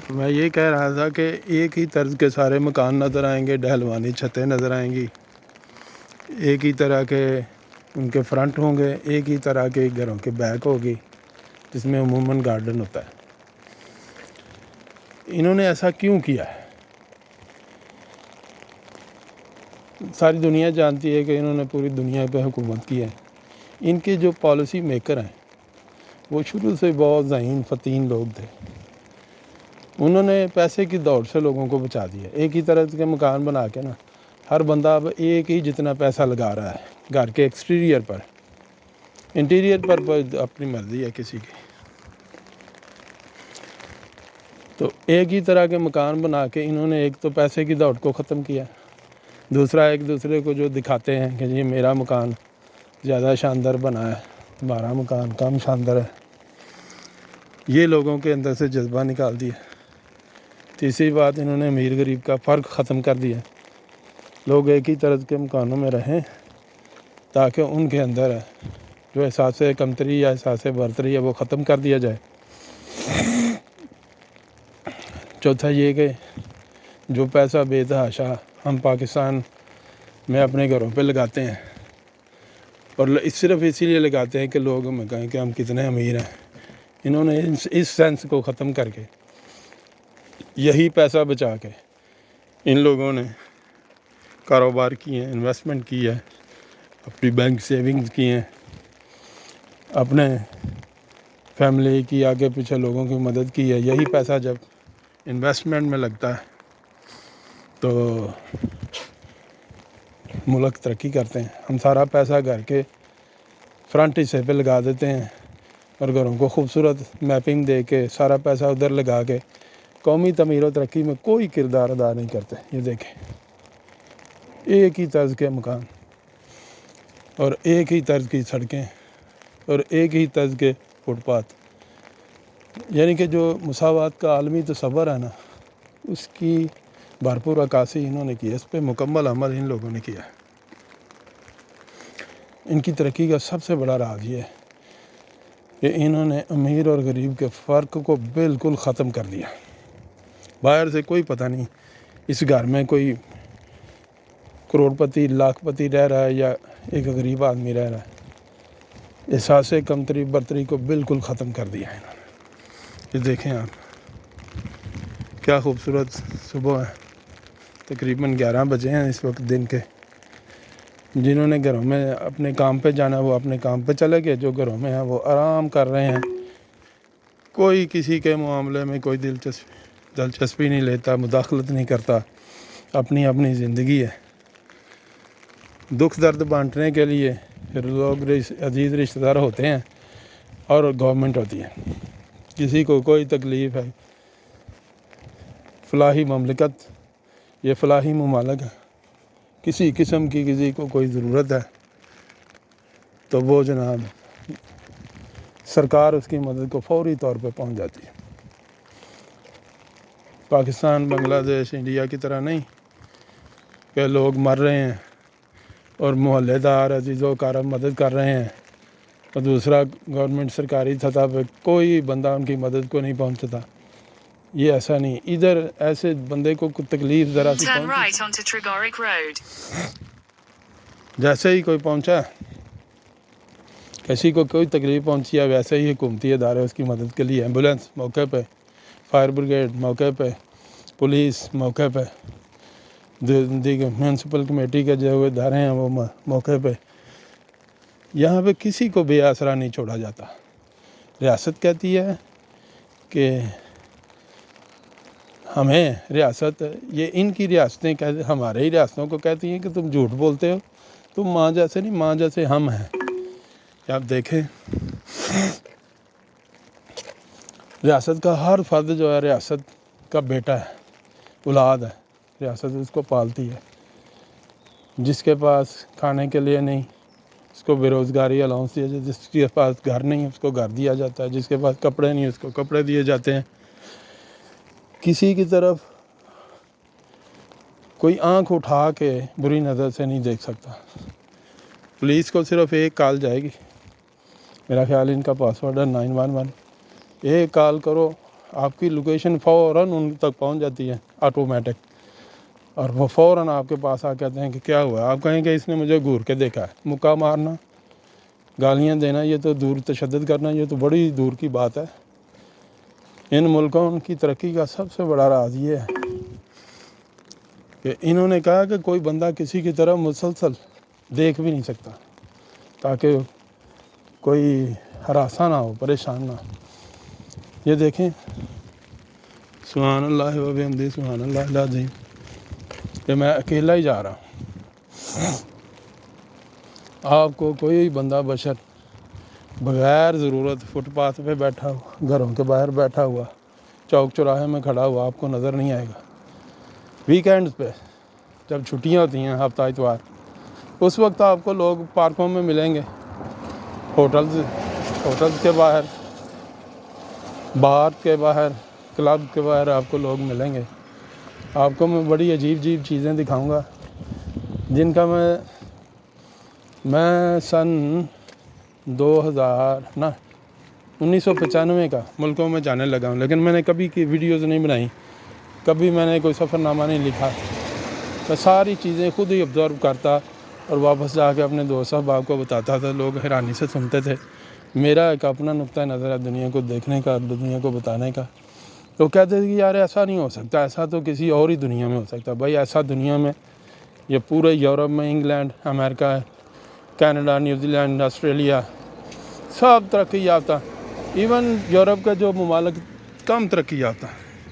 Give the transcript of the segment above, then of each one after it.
میں یہ کہہ رہا تھا کہ ایک ہی طرز کے سارے مکان نظر آئیں گے، ڈھلوانی چھتیں نظر آئیں گی، ایک ہی طرح کے ان کے فرنٹ ہوں گے، ایک ہی طرح کے گھروں کے بیک ہوگی جس میں عموماً گارڈن ہوتا ہے۔ انہوں نے ایسا کیوں کیا ہے؟ ساری دنیا جانتی ہے کہ انہوں نے پوری دنیا پہ حکومت کی ہے۔ ان کے جو پالیسی میکر ہیں وہ شروع سے بہت ذہین فتین لوگ تھے۔ انہوں نے پیسے کی دوڑ سے لوگوں کو بچا دیا۔ ایک ہی طرح کے مکان بنا کے نا ہر بندہ اب ایک ہی جتنا پیسہ لگا رہا ہے گھر کے ایکسٹیریئر پر، انٹیریئر پر اپنی مرضی ہے کسی کی۔ تو ایک ہی طرح کے مکان بنا کے انہوں نے ایک تو پیسے کی دوڑ کو ختم کیا، دوسرا ایک دوسرے کو جو دکھاتے ہیں کہ یہ میرا مکان زیادہ شاندار بنا ہے، تمہارا مکان کم شاندار ہے، یہ لوگوں کے اندر سے جذبہ نکال دیا۔ تیسری بات، انہوں نے امیر غریب کا فرق ختم کر دیا۔ لوگ ایک ہی طرز کے مکانوں میں رہیں تاکہ ان کے اندر جو احساس کمتری یا احساس برتری ہے وہ ختم کر دیا جائے۔ چوتھا یہ کہ جو پیسہ بے تحاشا ہم پاکستان میں اپنے گھروں پہ لگاتے ہیں، اور صرف اسی لیے لگاتے ہیں کہ لوگ ہمیں کہیں کہ ہم کتنے امیر ہیں، انہوں نے اس سینس کو ختم کر کے یہی پیسہ بچا کے ان لوگوں نے کاروبار کیے ہیں، انویسٹمنٹ کی ہے، اپنی بینک سیونگز کی ہیں، اپنے فیملی کی آگے پیچھے لوگوں کی مدد کی ہے۔ یہی پیسہ جب انویسٹمنٹ میں لگتا ہے تو ملک ترقی کرتے ہیں۔ ہم سارا پیسہ گھر کے فرنٹ حصے پہ لگا دیتے ہیں اور گھروں کو خوبصورت میپنگ دے کے سارا پیسہ ادھر لگا کے قومی تعمیر و ترقی میں کوئی کردار ادا نہیں کرتے۔ یہ دیکھیں، ایک ہی طرز کے مکان اور ایک ہی طرز کی سڑکیں اور ایک ہی طرز کے فٹ پاتھ، یعنی کہ جو مساوات کا عالمی تصور ہے نا، اس کی بھرپور عکاسی انہوں نے کی ہے، اس پہ مکمل عمل ان لوگوں نے کیا ہے۔ ان کی ترقی کا سب سے بڑا راز یہ ہے کہ انہوں نے امیر اور غریب کے فرق کو بالکل ختم کر دیا۔ باہر سے کوئی پتہ نہیں اس گھر میں کوئی کروڑ پتی لاکھ پتی رہ رہا ہے یا ایک غریب آدمی رہ رہا ہے۔ احساس کمتری برتری کو بالکل ختم کر دیا ہے انہوں نے۔ یہ دیکھیں آپ، کیا خوبصورت صبح ہے، تقریباً 11 بجے ہیں اس وقت دن کے۔ جنہوں نے گھروں میں اپنے کام پہ جانا وہ اپنے کام پہ چلے گئے، جو گھروں میں ہیں وہ آرام کر رہے ہیں۔ کوئی کسی کے معاملے میں کوئی دلچسپی نہیں لیتا، مداخلت نہیں کرتا، اپنی اپنی زندگی ہے۔ دکھ درد بانٹنے کے لیے لوگ عزیز رشتہ دار ہوتے ہیں اور گورنمنٹ ہوتی ہے۔ کسی کو کوئی تکلیف ہے، فلاحی مملکت یہ فلاحی ممالک ہے، کسی قسم کی کسی کو کوئی ضرورت ہے تو وہ جناب سرکار اس کی مدد کو فوری طور پہ پہنچ جاتی ہے۔ پاکستان بنگلہ دیش انڈیا کی طرح نہیں کہ لوگ مر رہے ہیں اور محلے دار عزیز و اقارب مدد کر رہے ہیں اور دوسرا گورنمنٹ سرکاری سطح پہ کوئی بندہ ان کی مدد کو نہیں پہنچتا۔ یہ ایسا نہیں، ادھر ایسے بندے کو تکلیف ذرا سی جیسے ہی کوئی پہنچا، کسی کو کوئی تکلیف پہنچی ہے، ویسے ہی حکومتی ادارے اس کی مدد کے لیے، ایمبولینس موقع پہ، فائر بریگیڈ موقع پہ، پولیس موقع پہ، دیگر میونسپل کمیٹی کے جو ادارے ہیں وہ موقع پہ۔ یہاں پہ کسی کو بے آسرا نہیں چھوڑا جاتا۔ ریاست کہتی ہے کہ ہمیں ریاست، یہ ان کی ریاستیں ہمارے ہی ریاستوں کو کہتی ہیں کہ تم جھوٹ بولتے ہو، تم ماں جیسے نہیں، ماں جیسے ہم ہیں۔ آپ دیکھیں، ریاست کا ہر فرد جو ہے ریاست کا بیٹا ہے، اولاد ہے، ریاست اس کو پالتی ہے۔ جس کے پاس کھانے کے لیے نہیں اس کو بے روزگاری الاؤنس دیا جاتا ہے، جس کے پاس گھر نہیں اس کو گھر دیا جاتا ہے، جس کے پاس کپڑے نہیں اس کو کپڑے دیے جاتے ہیں۔ کسی کی طرف کوئی آنکھ اٹھا کے بری نظر سے نہیں دیکھ سکتا۔ پولیس کو صرف ایک کال جائے گی، میرا خیال ان کا پاسورڈ ہے 911، ایک کال کرو آپ کی لوکیشن فوراً ان تک پہنچ جاتی ہے آٹومیٹک، اور وہ فوراً آپ کے پاس آ کہتے ہیں کہ کیا ہوا ہے۔ آپ کہیں کہ اس نے مجھے گھور کے دیکھا ہے۔ مکہ مارنا، گالیاں دینا، یہ تو دور تشدد کرنا، یہ تو بڑی دور کی بات ہے۔ ان ملکوں کی ترقی کا سب سے بڑا راز یہ ہے کہ انہوں نے کہا کہ کوئی بندہ کسی کی طرف مسلسل دیکھ بھی نہیں سکتا، تاکہ کوئی ہراساں نہ ہو، پریشان نہ ہو۔ یہ دیکھیں، سبحان اللہ و بحمدہ سبحان اللہ العظیم، کہ میں اکیلا ہی جا رہا ہوں۔ آپ کو کوئی بندہ بشر بغیر ضرورت فٹ پاتھ پہ بیٹھا ہوا، گھروں کے باہر بیٹھا ہوا، چوک چوراہے میں کھڑا ہوا آپ کو نظر نہیں آئے گا۔ ویکینڈز پہ جب چھٹیاں ہوتی ہیں ہفتہ اتوار، اس وقت آپ کو لوگ پارکوں میں ملیں گے، ہوٹلز کے باہر، بار کے باہر، کلب کے باہر آپ کو لوگ ملیں گے۔ آپ کو میں بڑی عجیب چیزیں دکھاؤں گا جن کا میں سن 1995 کا ملکوں میں جانے لگا ہوں، لیکن میں نے کبھی کی ویڈیوز نہیں بنائی، کبھی میں نے کوئی سفر نامہ نہیں لکھا۔ میں ساری چیزیں خود ہی آبزرو کرتا اور واپس جا کے اپنے دوست احباب کو بتاتا تھا، لوگ حیرانی سے سنتے تھے۔ میرا ایک اپنا نقطہ نظر ہے دنیا کو دیکھنے کا، دنیا کو بتانے کا۔ تو کہتے تھے کہ یار ایسا نہیں ہو سکتا، ایسا تو کسی اور ہی دنیا میں ہو سکتا۔ بھائی ایسا دنیا میں، یہ پورے یورپ میں، انگلینڈ، امریکہ، کینیڈا، نیوزی لینڈ، آسٹریلیا، سب ترقی یافتہ، ایون یورپ کا جو ممالک کم ترقی یافتہ،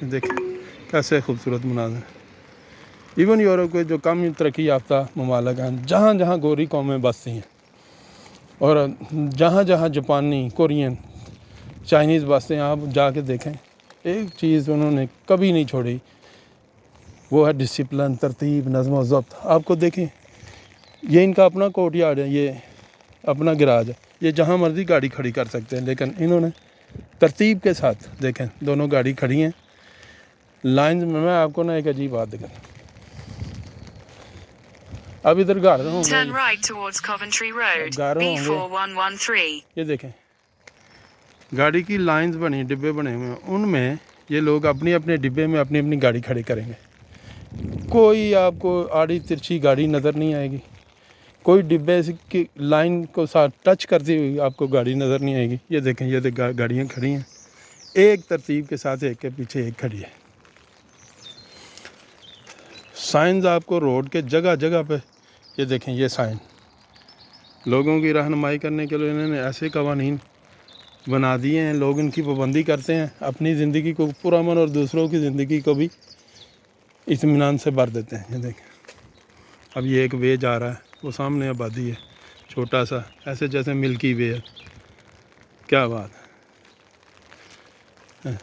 دیکھیں کیسے خوبصورت مناظر، ایون یورپ کے جو کم ترقی یافتہ ممالک ہیں، جہاں جہاں گوری قومیں بستی ہیں، اور جہاں جہاں جاپانی، کورین، چائنیز بستے ہیں، آپ جا کے دیکھیں، ایک چیز انہوں نے کبھی نہیں چھوڑی، وہ ہے ڈسپلن، ترتیب، نظم و ضبط۔ آپ کو دیکھیں، یہ ان کا اپنا کورٹ یارڈ ہے، یہ اپنا گراج ہے، یہ جہاں مرضی گاڑی کھڑی کر سکتے ہیں، لیکن انہوں نے ترتیب کے ساتھ، دیکھیں دونوں گاڑی کھڑی ہیں لائنز میں آپ کو ایک عجیب بات دکھاؤں۔ اب ادھر گھر ہوں گے، یہ دیکھیں گاڑی کی لائنز بنی، ڈبے بنے ہوئے ہیں، ان میں یہ لوگ اپنی اپنے ڈبے میں اپنی اپنی گاڑی کھڑی کریں گے۔ کوئی آپ کو آڑی ترچھی گاڑی نظر نہیں آئے گی، کوئی ڈبے کی لائن کو ساتھ ٹچ کرتی ہوئی آپ کو گاڑی نظر نہیں آئے گی۔ یہ دیکھیں، یہ گاڑیاں کھڑی ہیں ایک ترتیب کے ساتھ، ایک کے پیچھے ایک کھڑی ہے۔ سائنز آپ کو روڈ کے جگہ جگہ پہ، یہ دیکھیں یہ سائن لوگوں کی رہنمائی کرنے کے لیے انہوں نے ایسے قوانین بنا دیے ہیں، لوگ ان کی پابندی کرتے ہیں، اپنی زندگی کو پرامن اور دوسروں کی زندگی کو بھی اطمینان سے بھر دیتے ہیں۔ یہ دیکھیں، اب یہ ایک وے جا رہا ہے، وہ سامنے آبادی ہے چھوٹا سا، ایسے جیسے ملکی وے ہے۔ کیا بات ہے!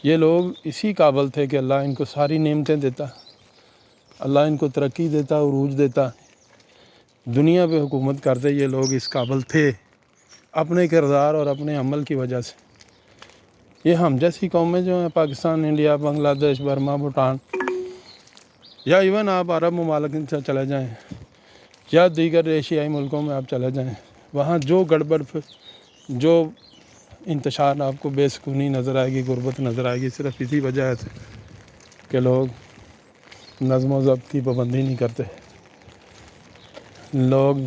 یہ لوگ اسی قابل تھے کہ اللہ ان کو ساری نعمتیں دیتا، اللہ ان کو ترقی دیتا، عروج دیتا، دنیا پہ حکومت کرتے۔ یہ لوگ اس قابل تھے اپنے کردار اور اپنے عمل کی وجہ سے۔ یہ ہم جیسی قومیں جو ہیں، پاکستان، انڈیا، بنگلہ دیش، برما، بھوٹان، یا ایون آپ عرب ممالک سے چلے جائیں یا دیگر ایشیائی ملکوں میں آپ چلے جائیں، وہاں جو گڑبڑ، جو انتشار آپ کو بے سکونی نظر آئے گی، غربت نظر آئے گی، صرف اسی وجہ سے کہ لوگ نظم و ضبط کی پابندی نہیں کرتے، لوگ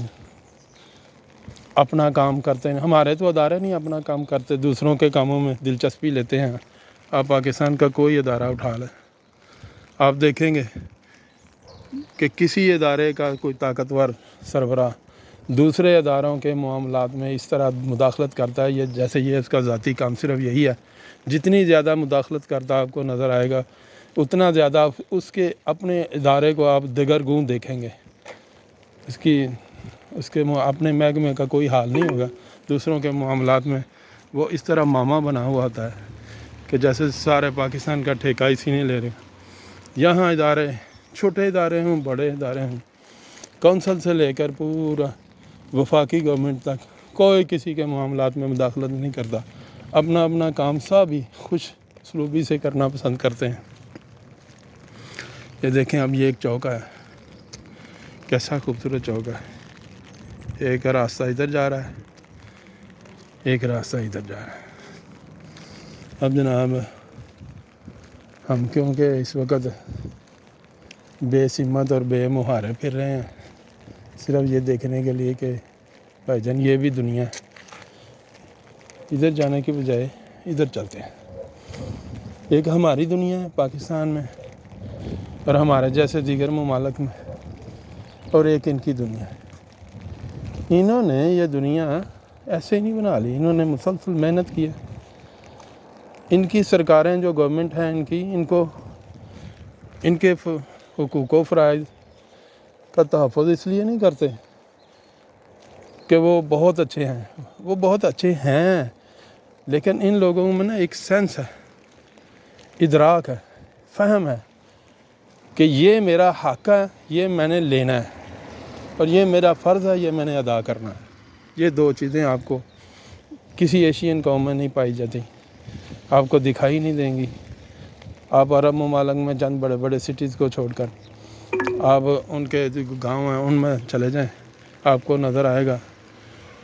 اپنا کام کرتے ہیں۔ ہمارے تو ادارے نہیں اپنا کام کرتے، دوسروں کے کاموں میں دلچسپی لیتے ہیں۔ آپ پاکستان کا کوئی ادارہ اٹھا لیں، آپ دیکھیں گے کہ کسی ادارے کا کوئی طاقتور سربراہ دوسرے اداروں کے معاملات میں اس طرح مداخلت کرتا ہے، جیسے یہ اس کا ذاتی کام صرف یہی ہے۔ جتنی زیادہ مداخلت کرتا آپ کو نظر آئے گا، اتنا زیادہ اس کے اپنے ادارے کو آپ دگرگوں دیکھیں گے، اس کے اپنے محکمے کا کوئی حال نہیں ہوگا۔ دوسروں کے معاملات میں وہ اس طرح ماما بنا ہوا ہوتا ہے کہ جیسے سارے پاکستان کا ٹھیکہ اسی نے لے رہے۔ یہاں ادارے، چھوٹے ادارے ہوں، بڑے ادارے ہوں، کونسل سے لے کر پورا وفاقی گورنمنٹ تک، کوئی کسی کے معاملات میں مداخلت نہیں کرتا، اپنا اپنا کام سب ہی خوش سلوبی سے کرنا پسند کرتے ہیں۔ یہ دیکھیں، اب یہ ایک چوک ہے، کیسا خوبصورت چوک ہے، ایک راستہ ادھر جا رہا ہے، ایک راستہ ادھر جا رہا ہے۔ اب جناب ہم کیونکہ اس وقت بے سمت اور بے مہارے پھر رہے ہیں صرف یہ دیکھنے کے لیے کہ بھائی جان یہ بھی دنیا ہے، ادھر جانے کی بجائے ادھر چلتے ہیں۔ ایک ہماری دنیا ہے پاکستان میں اور ہمارے جیسے دیگر ممالک میں، اور ایک ان کی دنیا ہے۔ انہوں نے یہ دنیا ایسے ہی نہیں بنا لی، انہوں نے مسلسل محنت کی ہے۔ ان کی سرکاریں جو گورنمنٹ ہیں ان کو ان کے حقوق و فرائض کا تحفظ اس لیے نہیں کرتے کہ وہ بہت اچھے ہیں، وہ بہت اچھے ہیں، لیکن ان لوگوں میں نا ایک سینس ہے، ادراک ہے، فہم ہے کہ یہ میرا حق ہے، یہ میں نے لینا ہے، اور یہ میرا فرض ہے، یہ میں نے ادا کرنا ہے۔ یہ دو چیزیں آپ کو کسی ایشین قوم میں نہیں پائی جاتی، آپ کو دکھائی نہیں دیں گی۔ آپ عرب ممالک میں چند بڑے بڑے سٹیز کو چھوڑ کر آپ ان کے گاؤں ہیں ان میں چلے جائیں، آپ کو نظر آئے گا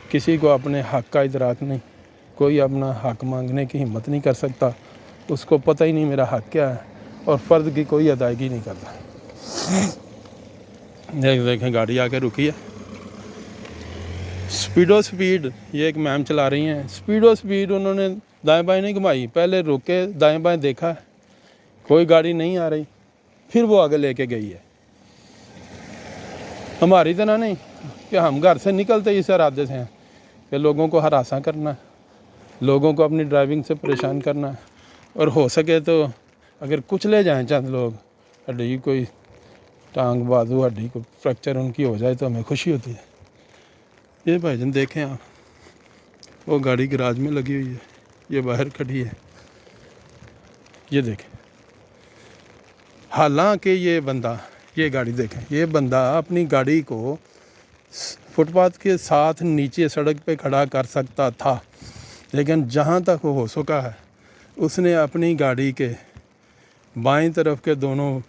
کسی کو اپنے حق کا ادراک نہیں، کوئی اپنا حق مانگنے کی ہمت نہیں کر سکتا، اس کو پتہ ہی نہیں میرا حق کیا ہے، اور فرض کی کوئی ادائیگی نہیں کرتا۔ دیکھیں گاڑی آ کے رکی ہے، سپیڈ یہ ایک میم چلا رہی ہیں، سپیڈ انہوں نے دائیں بائیں نہیں گھمائی، پہلے روکے، دائیں بائیں دیکھا، کوئی گاڑی نہیں آ رہی، پھر وہ آگے لے کے گئی ہے۔ ہماری طرح نہیں کہ ہم گھر سے نکلتے اس ارادے سے ہیں کہ لوگوں کو ہراساں کرنا ہے، لوگوں کو اپنی ڈرائیونگ سے پریشان کرنا ہے، اور ہو سکے تو اگر کچھ لے جائیں چند لوگ، ہڈی کوئی ٹانگ بازو ہڈی کو فریکچر ان کی ہو جائے تو ہمیں خوشی ہوتی ہے۔ یہ بھائی جان دیکھیں آپ، وہ گاڑی گراج میں لگی ہوئی ہے، یہ باہر کھڑی ہے، یہ دیکھیں۔ حالانکہ یہ گاڑی دیکھیں، یہ بندہ اپنی گاڑی کو فٹ پاتھ کے ساتھ نیچے سڑک پہ کھڑا کر سکتا تھا، لیکن جہاں تک وہ ہو سکا ہے اس نے اپنی گاڑی کے بائیں طرف کے دونوں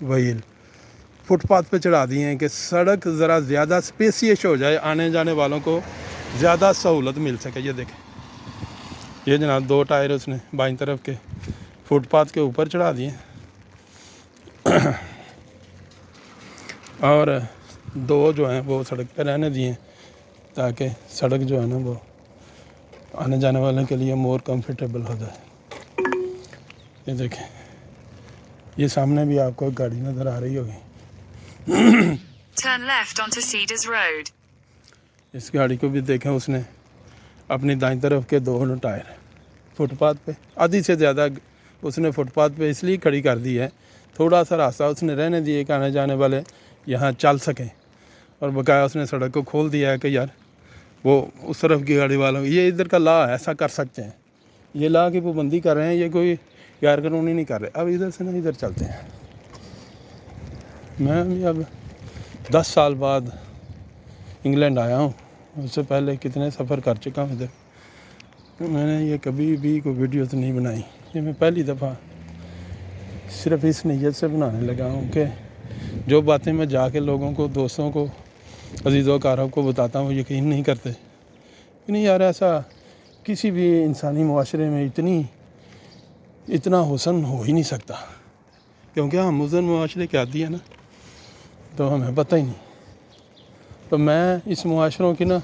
وہیل فٹ پاتھ پہ چڑھا دیے ہیں کہ سڑک ذرا زیادہ سپیسیش ہو جائے، آنے جانے والوں کو زیادہ سہولت مل سکے۔ یہ دیکھیں، یہ جناب دو ٹائر اس نے بائیں طرف کے فٹ پاتھ کے اوپر چڑھا دیے اور دو جو ہیں وہ سڑک پہ رہنے دیے تاکہ سڑک جو ہے نا وہ آنے جانے والے کے لیے مور کمفرٹیبل ہو جائے۔ یہ دیکھیں، یہ سامنے بھی آپ کو ایک گاڑی نظر آ رہی ہوگی، Turn left onto Cedars Road. اس گاڑی کو بھی دیکھیں، اس نے اپنی دائیں طرف کے دونوں ٹائر فٹ پاتھ پہ، آدھی سے زیادہ اس نے فٹ پاتھ پہ اس لیے کھڑی کر دی ہے، تھوڑا سا راستہ اس نے رہنے دیے کہ آنے جانے والے یہاں چل سکیں، اور بقایا اس نے سڑک کو کھول دیا ہے کہ یار وہ اس طرف کی گاڑی والوں، یہ ادھر کا لا ہے، ایسا کر سکتے ہیں، یہ لا کی پابندی کر رہے ہیں، یہ کوئی غیر قانونی نہیں کر رہے۔ اب ادھر سے نا ادھر چلتے ہیں۔ میں بھی اب 10 سال بعد انگلینڈ آیا ہوں، اس سے پہلے کتنے سفر کر چکا ہوں ادھر، میں نے یہ کبھی بھی کوئی ویڈیوز نہیں بنائی، یہ میں پہلی دفعہ صرف اس نیت سے بنانے لگا ہوں کہ جو باتیں میں جا کے لوگوں کو، دوستوں کو، عزیز و اقارب کو بتاتا ہوں، وہ یقین نہیں کرتے کہ نہیں یار ایسا کسی بھی انسانی معاشرے میں اتنا حسن ہو ہی نہیں سکتا، کیونکہ ہم حسن معاشرے کے عادی ہیں نا، تو ہمیں پتہ ہی نہیں۔ تو میں اس معاشروں کی نا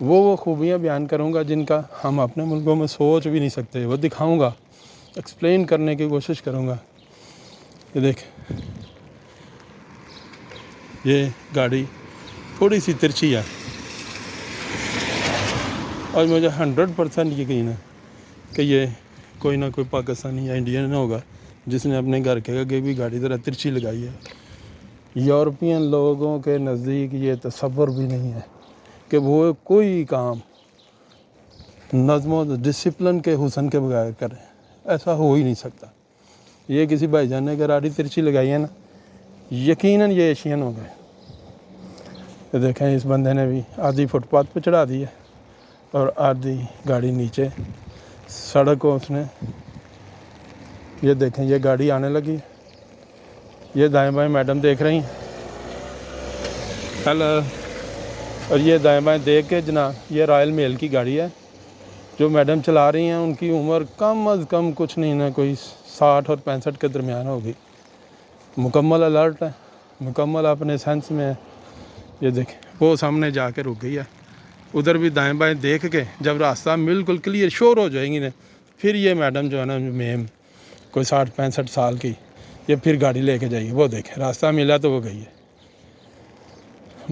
وہ خوبیاں بیان کروں گا جن کا ہم اپنے ملکوں میں سوچ بھی نہیں سکتے، وہ دکھاؤں گا، ایکسپلین کرنے کی کوشش کروں گا۔ یہ دیکھ، یہ گاڑی تھوڑی سی ترچھی ہے، اور مجھے 100% یقین ہے کہ یہ کوئی نہ کوئی پاکستانی یا انڈین ہوگا جس نے اپنے گھر کے آگے بھی گاڑی ذرا ترچھی لگائی ہے۔ یورپین لوگوں کے نزدیک یہ تصور بھی نہیں ہے کہ وہ کوئی کام نظم و ڈسپلن کے حسن کے بغیر کریں، ایسا ہو ہی نہیں سکتا۔ یہ کسی بھائی جان نے گاڑی ترچھی لگائی ہے نا، یقیناً یہ ایشین ہو گئے۔ یہ دیکھیں، اس بندے نے بھی آدھی فٹ پاتھ پہ چڑھا دی ہے اور آدھی گاڑی نیچے سڑک کو اس نے، یہ دیکھیں یہ گاڑی آنے لگی، یہ دائیں بائیں میڈم دیکھ رہی ہیں، ہیلو، اور یہ دائیں بائیں دیکھ کے جناب، یہ رائل میل کی گاڑی ہے جو میڈم چلا رہی ہیں ان کی عمر کم از کم کچھ نہیں نہ کوئی 60 اور 65 کے درمیان ہوگی. مکمل الرٹ ہے, مکمل اپنے سینس میں ہے. یہ دیکھیں وہ سامنے جا کے رک گئی ہے. ادھر بھی دائیں بائیں دیکھ کے جب راستہ بالکل کلیئر شور ہو جائیں گی نا, پھر یہ میڈم جو ہے نا میم کوئی 60-65 سال کی, یہ پھر گاڑی لے کے جائیے. وہ دیکھیں راستہ ملا تو وہ گئی ہے.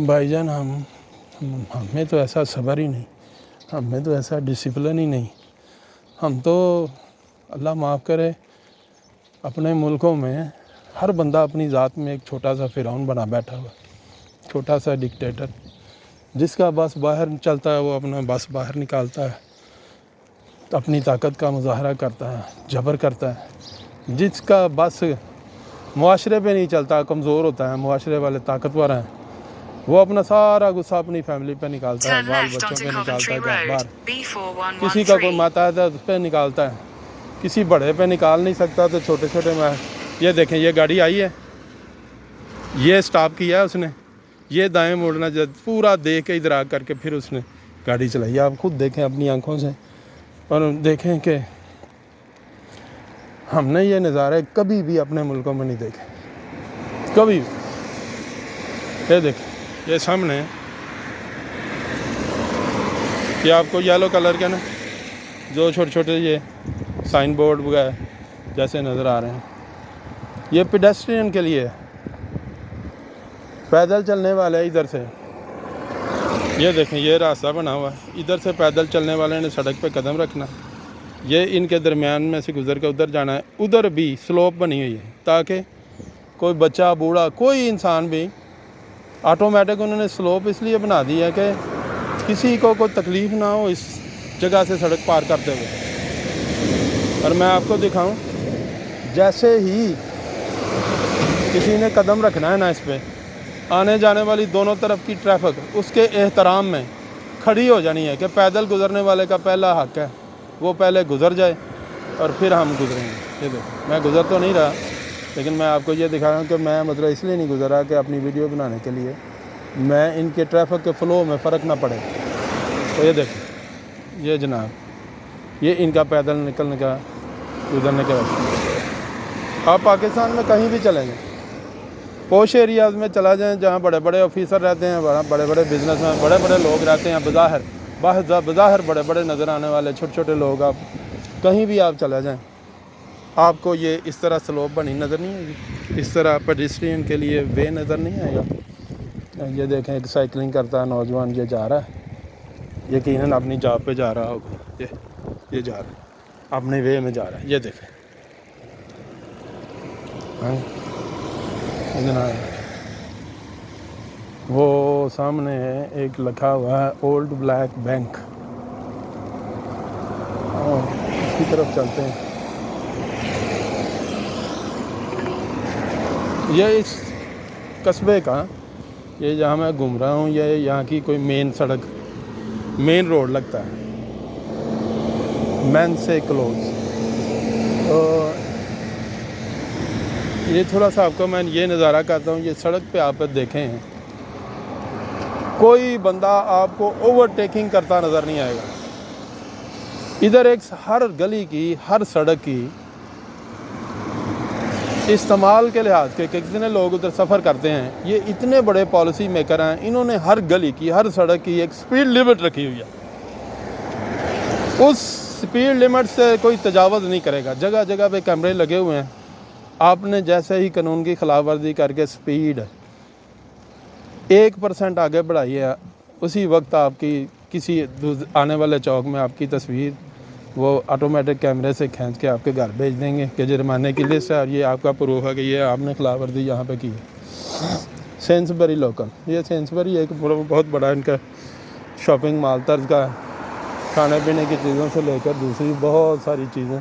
بھائی جان ہمیں تو ایسا صبر ہی نہیں, ہمیں تو ایسا ڈسپلن ہی نہیں. ہم تو اللہ معاف کرے اپنے ملکوں میں ہر بندہ اپنی ذات میں ایک چھوٹا سا فرعون بنا بیٹھا ہوا, چھوٹا سا ڈکٹیٹر. جس کا بس باہر چلتا ہے وہ اپنا بس باہر نکالتا ہے, اپنی طاقت کا مظاہرہ کرتا ہے, جبر کرتا ہے. جس کا بس معاشرے پہ نہیں چلتا, کمزور ہوتا ہے, معاشرے والے طاقتور ہیں, وہ اپنا سارا غصہ اپنی فیملی پہ نکالتا ہے, Turn بال left بچوں onto پہ نکالتا Coventry ہے, گھر بار Road, کسی کا کوئی B4113. ماتحت ہے اس پہ نکالتا ہے, کسی بڑے پہ نکال نہیں سکتا تو چھوٹے چھوٹے میں. یہ دیکھیں یہ گاڑی آئی ہے, یہ سٹاپ کیا ہے اس نے, یہ دائیں موڑنا پورا دیکھ کے ادراک کر کے پھر اس نے گاڑی چلائی. آپ خود دیکھیں اپنی آنکھوں سے اور دیکھیں کہ ہم نے یہ نظارے کبھی بھی اپنے ملکوں میں نہیں دیکھے, کبھی بھی. یہ دیکھیں یہ سامنے یہ آپ کو یلو کلر کے نا جو چھوٹے چھوٹے یہ سائن بورڈ وغیرہ جیسے نظر آ رہے ہیں, یہ پیڈسٹرین کے لیے ہے, پیدل چلنے والے ادھر سے. یہ دیکھیں یہ راستہ بنا ہوا ہے, ادھر سے پیدل چلنے والے نے سڑک پہ قدم رکھنا, یہ ان کے درمیان میں سے گزر کے ادھر جانا ہے. ادھر بھی سلوپ بنی ہوئی ہے تاکہ کوئی بچہ بوڑھا کوئی انسان بھی آٹومیٹک انہوں نے سلوپ اس لیے بنا دی ہے کہ کسی کو کوئی تکلیف نہ ہو اس جگہ سے سڑک پار کرتے ہوئے. اور میں آپ کو دکھاؤں, جیسے ہی کسی نے قدم رکھنا ہے نا اس پہ, آنے جانے والی دونوں طرف کی ٹریفک اس کے احترام میں کھڑی ہو جانی ہے کہ پیدل گزرنے والے کا پہلا حق ہے, وہ پہلے گزر جائے اور پھر ہم گزریں گے. یہ دیکھیں میں گزر تو نہیں رہا, لیکن میں آپ کو یہ دکھا رہا ہوں کہ میں مطلب اس لیے نہیں گزرا کہ اپنی ویڈیو بنانے کے لیے میں ان کے ٹریفک کے فلو میں فرق نہ پڑے. تو یہ دیکھیں یہ جناب یہ ان کا پیدل نکلنے کا گزرنے کا وقت. آپ پاکستان میں کہیں بھی چلیں گے, پوش ایریاز میں چلا جائیں جہاں بڑے بڑے آفیسر رہتے ہیں, بڑے بڑے بزنس مین, بڑے بڑے لوگ رہتے ہیں, بظاہر بڑے بڑے نظر آنے والے چھوٹے چھوٹے لوگ, آپ کہیں بھی آپ چلا جائیں آپ کو یہ اس طرح سلوپ بنی نظر نہیں آئے گی, اس طرح پیڈسٹرین کے لیے وے نظر نہیں آئے گا. یہ دیکھیں ایک سائیکلنگ کرتا ہے نوجوان, یہ جا رہا ہے یقیناً اپنی جاب پہ جا رہا ہوگا, یہ جا رہا ہے اپنے وے میں جا رہا ہے. یہ دیکھیں وہ سامنے ایک لکھا ہوا ہے اولڈ بلیک بینک, اس کی طرف چلتے ہیں. یہ اس قصبے کا یہ جہاں میں گھوم رہا ہوں یہ یہاں کی کوئی مین سڑک مین روڈ لگتا ہے, مین سے کلوز. تو یہ تھوڑا سا آپ کو میں یہ نظارہ کرتا ہوں, یہ سڑک پہ آپ دیکھیں کوئی بندہ آپ کو اوور ٹیکنگ کرتا نظر نہیں آئے گا. ادھر ایک ہر گلی کی ہر سڑک کی استعمال کے لحاظ کے کتنے لوگ ادھر سفر کرتے ہیں, یہ اتنے بڑے پالیسی میکر ہیں, انہوں نے ہر گلی کی ہر سڑک کی ایک سپیڈ لیمٹ رکھی ہوئی ہے. اس سپیڈ لیمٹ سے کوئی تجاوز نہیں کرے گا. جگہ جگہ پہ کیمرے لگے ہوئے ہیں, آپ نے جیسے ہی قانون کی خلاف ورزی کر کے سپیڈ 1% آگے بڑھائی ہے, اسی وقت آپ کی کسی آنے والے چوک میں آپ کی تصویر وہ آٹومیٹک کیمرے سے کھینچ کے آپ کے گھر بھیج دیں گے کہ جرمانے کی لسٹ ہے اور یہ آپ کا پروف ہے کہ یہ آپ نے خلاف ورزی یہاں پہ کی ہے. سینسبری لوکل, یہ سینسبری ایک بہت بڑا ان کا شاپنگ مال طرز کا ہے, کھانے پینے کی چیزوں سے لے کر دوسری بہت ساری چیزیں,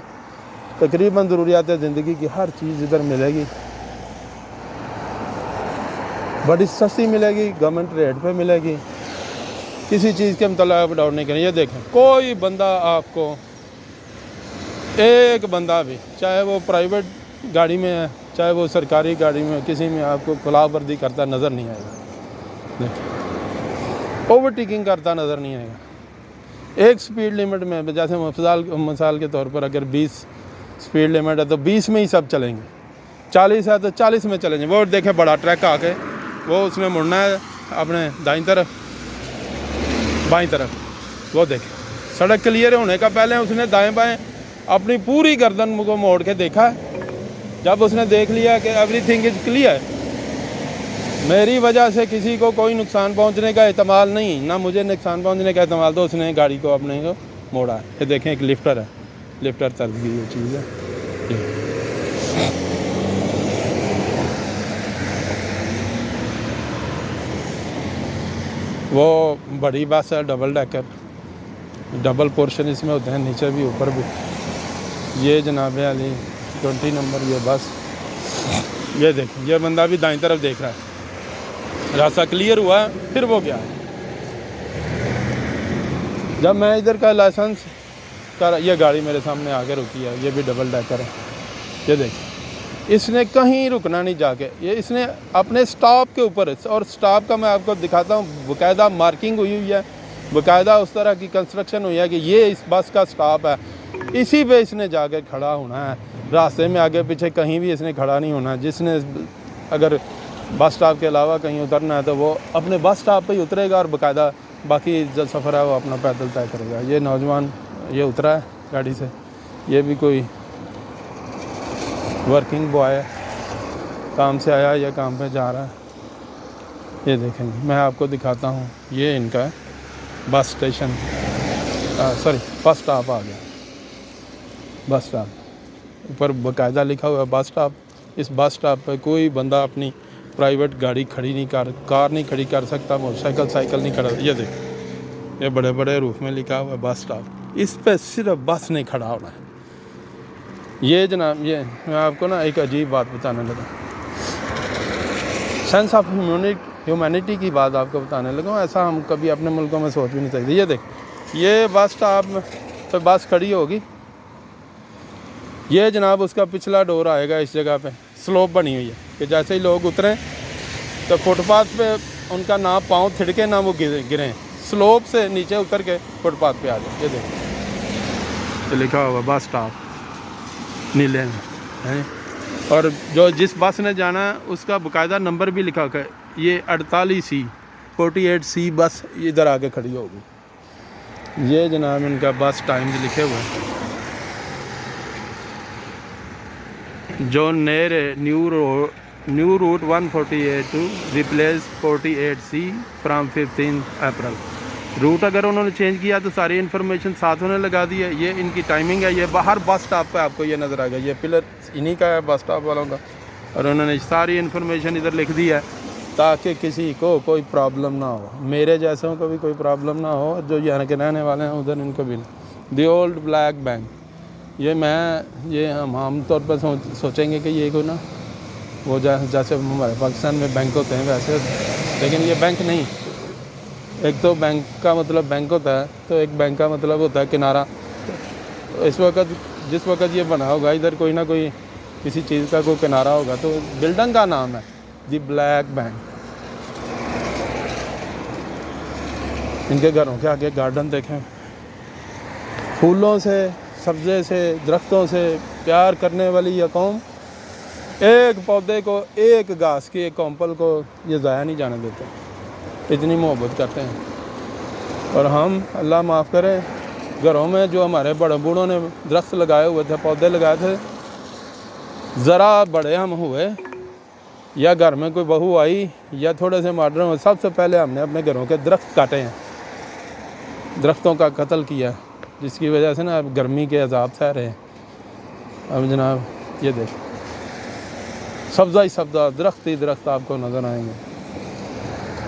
تقریباً ضروریات زندگی کی ہر چیز ادھر ملے گی, بڑی سستی ملے گی, گورنمنٹ ریٹ پہ ملے گی, کسی چیز کے متعلق آپ ڈاؤٹ نہیں کریں. یہ دیکھیں کوئی بندہ آپ کو ایک بندہ بھی, چاہے وہ پرائیویٹ گاڑی میں ہے چاہے وہ سرکاری گاڑی میں, کسی میں آپ کو خلاف ورزی کرتا نظر نہیں آئے گا. دیکھیں اوور ٹیکنگ کرتا نظر نہیں آئے گا. ایک سپیڈ لمٹ میں، جیسے مثال کے طور پر اگر 20 سپیڈ لمٹ ہے تو 20 میں ہی سب چلیں گے، 40 ہے تو 40 میں چلیں گے۔ وہ دیکھیں بڑا ٹرک آ کے وہ اس نے مڑنا ہے اپنے دائیں طرف بائیں طرف، وہ دیکھیں سڑک کلیئر ہونے کا پہلے اس نے دائیں بائیں اپنی پوری گردن کو موڑ کے دیکھا ہے۔ جب اس نے دیکھ لیا کہ ایوری تھنگ از کلیئر، میری وجہ سے کسی کو کوئی نقصان پہنچنے کا احتمال نہیں، نہ مجھے نقصان پہنچنے کا احتمال، تو اس نے گاڑی کو اپنے کو موڑا ہے۔ یہ دیکھیں ایک لفٹر ہے، لفٹر طرز کی یہ چیز ہے۔ وہ بڑی بس ہے، ڈبل ڈیکر، ڈبل پورشن اس میں ہوتے ہیں، نیچے بھی اوپر بھی۔ یہ جناب علی 20 نمبر یہ بس، یہ دیکھیں یہ بندہ بھی دائیں طرف دیکھ رہا ہے، راستہ کلیئر ہوا ہے پھر وہ گیا ہے۔ جب میں ادھر کا لائسنس یہ گاڑی میرے سامنے آ کے رکی ہے، یہ بھی ڈبل ڈیکر ہے۔ یہ دیکھیں اس نے کہیں رکنا نہیں جا کے، یہ اس نے اپنے سٹاپ کے اوپر، اور سٹاپ کا میں آپ کو دکھاتا ہوں، باقاعدہ مارکنگ ہوئی ہے، باقاعدہ اس طرح کی کنسٹرکشن ہوئی ہے کہ یہ اس بس کا سٹاپ ہے، اسی پہ اس نے جا کے کھڑا ہونا ہے۔ راستے میں آگے پیچھے کہیں بھی اس نے کھڑا نہیں ہونا۔ جس نے اگر بس سٹاپ کے علاوہ کہیں اترنا ہے تو وہ اپنے بس سٹاپ پہ ہی اترے گا، اور باقاعدہ باقی جو سفر ہے وہ اپنا پیدل طے کرے گا۔ یہ نوجوان یہ اترا ہے گاڑی سے، یہ بھی کوئی ورکنگ بوائے ہے، کام سے آیا یا کام پہ جا رہا ہے۔ یہ دیکھیں گے، میں آپ کو دکھاتا ہوں، یہ ان کا بس اسٹیشن، بس سٹاپ آ گیا، بس سٹاپ اوپر باقاعدہ لکھا ہوا ہے بس سٹاپ۔ اس بس سٹاپ پہ کوئی بندہ اپنی پرائیویٹ گاڑی کھڑی نہیں کار نہیں کھڑی کر سکتا، موٹر سائیکل نہیں کھڑا۔ یہ دیکھیں یہ بڑے بڑے روپ میں لکھا ہوا ہے بس سٹاپ، اس پہ صرف بس نہیں کھڑا ہونا ہے۔ یہ جناب یہ میں آپ کو نا ایک عجیب بات بتانے لگا، سینس آف ہیومینٹی کی بات آپ کو بتانے لگا ہوں۔ ایسا ہم کبھی اپنے ملکوں میں سوچ بھی نہیں سکتے۔ یہ دیکھ یہ بس سٹاپ پہ بس کھڑی ہوگی، یہ جناب اس کا پچھلا ڈور آئے گا، اس جگہ پہ سلوپ بنی ہوئی ہے کہ جیسے ہی لوگ اتریں تو فٹ پاتھ پہ ان کا نہ پاؤں تھڑکے نہ وہ گریں، سلوپ سے نیچے اتر کے فٹ پاتھ پہ آ جائیں۔ یہ دیکھیں یہ لکھا ہوا بس سٹاپ نیلے میں، اور جس بس نے جانا ہے اس کا باقاعدہ نمبر بھی لکھا ہے، یہ 48C بس ادھر آ کے کھڑی ہوگی۔ یہ جناب ان کا بس ٹائم بھی لکھے ہوئے ہیں، جو new route 148 to replace 48C from 15 April. Route اگر انہوں نے چینج کیا تو ساری انفارمیشن ساتھ انہوں نے لگا دی ہے۔ یہ ان کی ٹائمنگ ہے، یہ باہر بس سٹاپ پہ آپ کو یہ نظر آئے گا، یہ پلر انہی کا ہے بس سٹاپ والوں کا، اور انہوں نے ساری انفارمیشن ادھر لکھ دی ہے تاکہ کسی کو کوئی پرابلم نہ ہو، میرے جیسوں کو بھی کوئی پرابلم نہ ہو، جو یہاں کے رہنے والے ہیں ادھر ان کو بھی نہیں۔ دی اولڈ بلیک بینک، یہ ہم عام طور پر سوچیں گے کہ یہ کوئی نا وہ جیسے ہمارے پاکستان میں بینک ہوتے ہیں ویسے، لیکن یہ بینک نہیں۔ ایک تو بینک کا مطلب بینک ہوتا ہے، تو ایک بینک کا مطلب ہوتا ہے کنارہ۔ جس وقت یہ بنا ہوگا ادھر کوئی نہ کوئی کسی چیز کا کوئی کنارہ ہوگا، تو بلڈنگ کا نام ہے دی بلیک بینک۔ ان کے گھروں کے آگے گارڈن دیکھیں، پھولوں سے، سبزے سے، درختوں سے پیار کرنے والی یہ قوم ایک پودے کو، ایک گھاس کی، ایک کمپل کو یہ ضائع نہیں جانے دیتے، اتنی محبت کرتے ہیں۔ اور ہم اللہ معاف کرے، گھروں میں جو ہمارے بڑے بوڑھوں نے درخت لگائے ہوئے تھے، پودے لگائے تھے، ذرا بڑے ہم ہوئے یا گھر میں کوئی بہو آئی یا تھوڑے سے ماڈرن ہوئے، سب سے پہلے ہم نے اپنے گھروں کے درخت کاٹے ہیں، درختوں کا قتل کیا، جس کی وجہ سے نا اب گرمی کے عذاب سہ رہے ہیں۔ اب جناب یہ دیکھ سبزہ ہی سبزہ، درخت ہی درخت آپ کو نظر آئیں گے،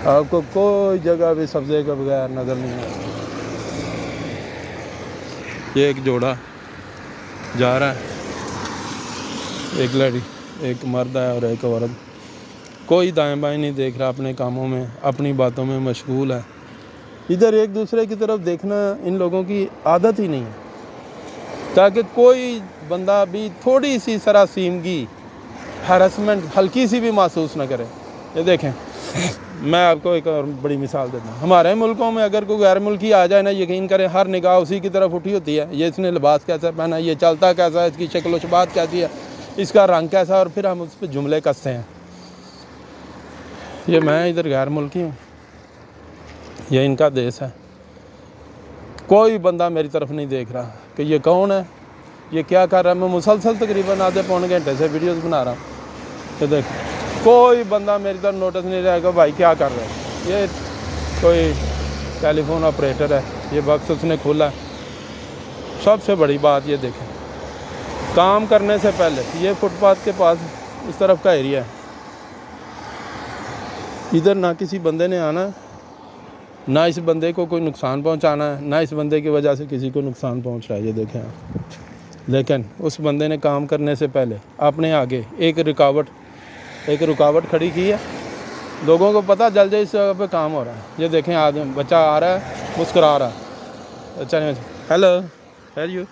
آپ کو کوئی جگہ بھی سبزے کے بغیر نظر نہیں آئے گا۔ یہ ایک جوڑا جا رہا ہے، ایک لڑکی، ایک مرد ہے اور ایک عورت، کوئی دائیں بائیں نہیں دیکھ رہا، اپنے کاموں میں اپنی باتوں میں مشغول ہے۔ ادھر ایک دوسرے کی طرف دیکھنا ان لوگوں کی عادت ہی نہیں ہے، تاکہ کوئی بندہ بھی تھوڑی سی سراسیمگی، ہراسمنٹ ہلکی سی بھی محسوس نہ کرے۔ یہ دیکھیں میں آپ کو ایک اور بڑی مثال دیتا ہوں. ہمارے ملکوں میں اگر کوئی غیر ملکی آ جائے نا، یقین کریں ہر نگاہ اسی کی طرف اٹھی ہوتی ہے. یہ اس نے لباس کیسا پہنا ہے، یہ چلتا کیسا ہے، اس کی شکل و شبات کیسی ہے، اس کا رنگ کیسا ہے، اور پھر ہم اس پہ جملے کستے ہیں. یہ میں ادھر غیر ملکی ہوں، یہ ان کا دیس ہے. کوئی بندہ میری طرف نہیں دیکھ رہا کہ یہ کون ہے، یہ کیا کر رہا ہے. میں مسلسل تقریباً آدھے پونے گھنٹے سے ویڈیوز بنا رہا ہوں کہ دیکھ کوئی بندہ میری طرف نوٹس نہیں رہے گا بھائی کیا کر رہے ہیں. یہ کوئی ٹیلی فون آپریٹر ہے، یہ باکس اس نے کھولا ہے. سب سے بڑی بات یہ دیکھیں، کام کرنے سے پہلے یہ فٹ پاتھ کے پاس اس طرف کا ایریا ہے، ادھر نہ کسی بندے نے آنا، نہ اس بندے کو کوئی نقصان پہنچانا ہے، نہ اس بندے کی وجہ سے کسی کو نقصان پہنچ رہا ہے. یہ دیکھیں آپ. لیکن اس بندے نے کام کرنے سے پہلے اپنے آگے ایک رکاوٹ کھڑی کی ہے. لوگوں کو پتہ چل جائے اس جگہ پہ کام ہو رہا ہے. یہ دیکھیں آدمی بچہ آ رہا ہے مسکرا رہا ہے، اچھا نہیں ہیلو خیر یو.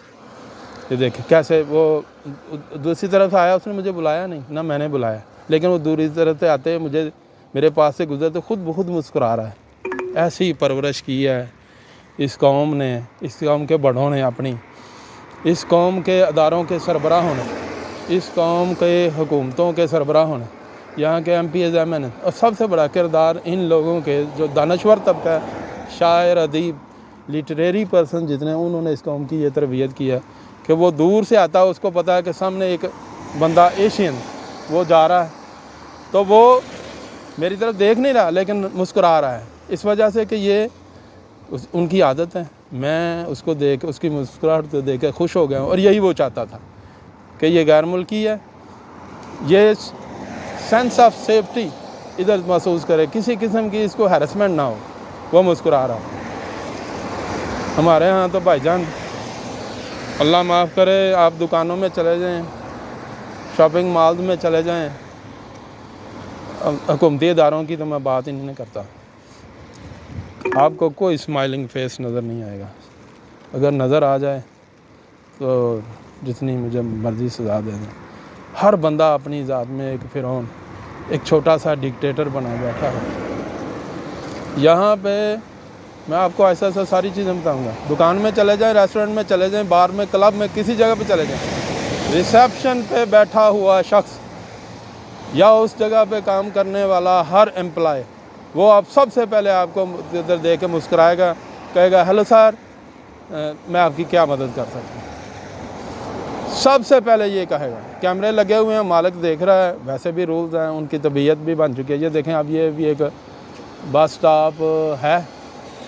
یہ دیکھیں کیسے وہ دوسری طرف سے آیا، اس نے مجھے بلایا نہیں، نہ میں نے بلایا، لیکن وہ دوسری طرف سے آتے مجھے میرے پاس سے گزرتے خود بخود مسکرا رہا ہے. ایسی پرورش کی ہے اس قوم نے، اس قوم کے بڑوں نے اپنی، اس قوم کے اداروں کے سربراہوں نے، اس قوم کے حکومتوں کے سربراہوں نے، یہاں کے MPs MNs، اور سب سے بڑا کردار ان لوگوں کے جو دانشور طبقہ ہے، شاعر، ادیب، لٹریری پرسن جتنے، انہوں نے اس قوم کی یہ تربیت کی ہے کہ وہ دور سے آتا ہے، اس کو پتہ ہے کہ سامنے ایک بندہ ایشین وہ جا رہا ہے تو وہ میری طرف دیکھ نہیں رہا لیکن مسکرا رہا ہے، اس وجہ سے کہ یہ ان کی عادت ہے. میں اس کو دیکھ، اس کی مسکراہٹ کو دیکھ کے خوش ہو گیا ہوں. اور یہی وہ چاہتا تھا کہ یہ غیر ملکی ہے، یہ سینس آف سیفٹی ادھر محسوس کرے، کسی قسم کی اس کو ہیرسمنٹ نہ ہو. وہ مسکرا رہا. ہمارے ہاں تو بھائی جان اللہ معاف کرے، آپ دکانوں میں چلے جائیں، شاپنگ مالز میں چلے جائیں، حکومتی اداروں کی تو میں بات ہی نہیں کرتا، آپ کو کوئی اسمائلنگ فیس نظر نہیں آئے گا. اگر نظر آ جائے تو جتنی مجھے مرضی سزا دے دیں. ہر بندہ اپنی ذات میں ایک فرعون، ایک چھوٹا سا ڈکٹیٹر بنا بیٹھا ہے. یہاں پہ میں آپ کو ایسا ساری چیزیں بتاؤں گا. دکان میں چلے جائیں، ریسٹورنٹ میں چلے جائیں، بار میں، کلب میں، کسی جگہ پہ چلے جائیں، ریسیپشن پہ بیٹھا ہوا شخص یا اس جگہ پہ کام کرنے والا ہر امپلائی، وہ آپ سب سے پہلے آپ کو ادھر دیکھ کے مسکرائے گا، کہے گا ہیلو سر، میں آپ کی کیا مدد کر سکتا ہوں. سب سے پہلے یہ کہے گا. کیمرے لگے ہوئے ہیں، مالک دیکھ رہا ہے، ویسے بھی رولز ہیں، ان کی طبیعت بھی بن چکی ہے. یہ دیکھیں اب یہ بھی ایک بس سٹاپ ہے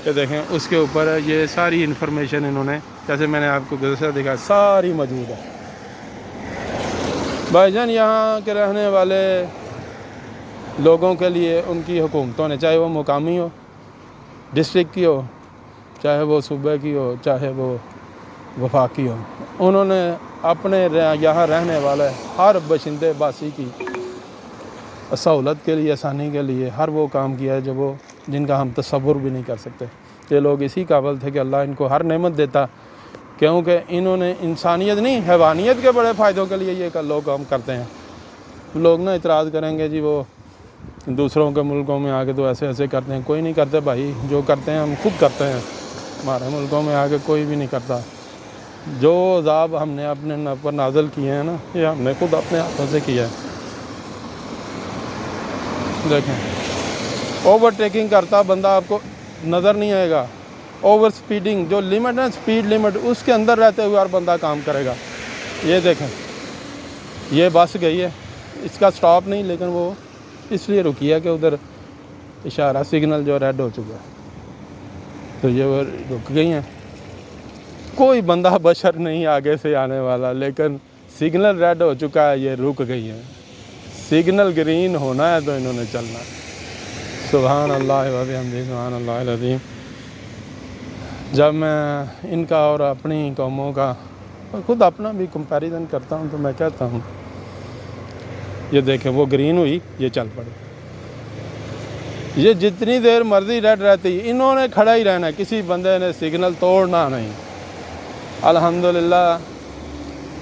کہ دیکھیں اس کے اوپر یہ ساری انفارمیشن انہوں نے، جیسے میں نے آپ کو گزشتہ دکھا، ساری موجود ہے. بھائی جان یہاں کے رہنے والے لوگوں کے لیے ان کی حکومتوں نے، چاہے وہ مقامی ہو، ڈسٹرکٹ کی ہو، چاہے وہ صوبے کی ہو، چاہے وہ وفاقی ہو، انہوں نے اپنے یہاں رہنے والے ہر باشندے باسی کی سہولت کے لیے، آسانی کے لیے ہر وہ کام کیا ہے جن کا ہم تصور بھی نہیں کر سکتے. یہ لوگ اسی قابل تھے کہ اللہ ان کو ہر نعمت دیتا، کیونکہ انہوں نے انسانیت نہیں، حیوانیت کے بڑے فائدوں کے لیے یہ لوگ کام کرتے ہیں. لوگ نا اعتراض کریں گے جی وہ دوسروں کے ملکوں میں آ کے تو ایسے کرتے ہیں. کوئی نہیں کرتے بھائی، جو کرتے ہیں ہم خود کرتے ہیں. ہمارے ملکوں میں آ کے کوئی بھی نہیں کرتا. جو عذاب ہم نے اپنے پر نازل کیے ہیں نا، یہ ہم نے خود اپنے ہاتھوں سے کیا ہے. دیکھیں اوور ٹیکنگ کرتا بندہ آپ کو نظر نہیں آئے گا. اوور سپیڈنگ جو لمٹ ہے، سپیڈ لمٹ، اس کے اندر رہتے ہوئے ہر بندہ کام کرے گا. یہ دیکھیں یہ بس گئی ہے، اس کا سٹاپ نہیں، لیکن وہ اس لیے رکی ہے کہ ادھر اشارہ سگنل جو ریڈ ہو چکا ہے تو یہ وہ رک گئی ہیں. کوئی بندہ بشر نہیں آگے سے آنے والا، لیکن سگنل ریڈ ہو چکا ہے، یہ رک گئی ہیں. سگنل گرین ہونا ہے تو انہوں نے چلنا ہے. سبحان اللہ و بحمدہ، سبحان اللہ العظیم. جب میں ان کا اور اپنی قوموں کا اور خود اپنا بھی کمپیریزن کرتا ہوں تو میں کہتا ہوں یہ دیکھیں وہ گرین ہوئی، یہ چل پڑی. یہ جتنی دیر مرضی ریڈ رہتی، انہوں نے کھڑا ہی رہنا ہے، کسی بندے نے سگنل توڑنا نہیں. الحمدللہ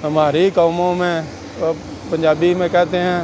ہماری قوموں میں، پنجابی میں کہتے ہیں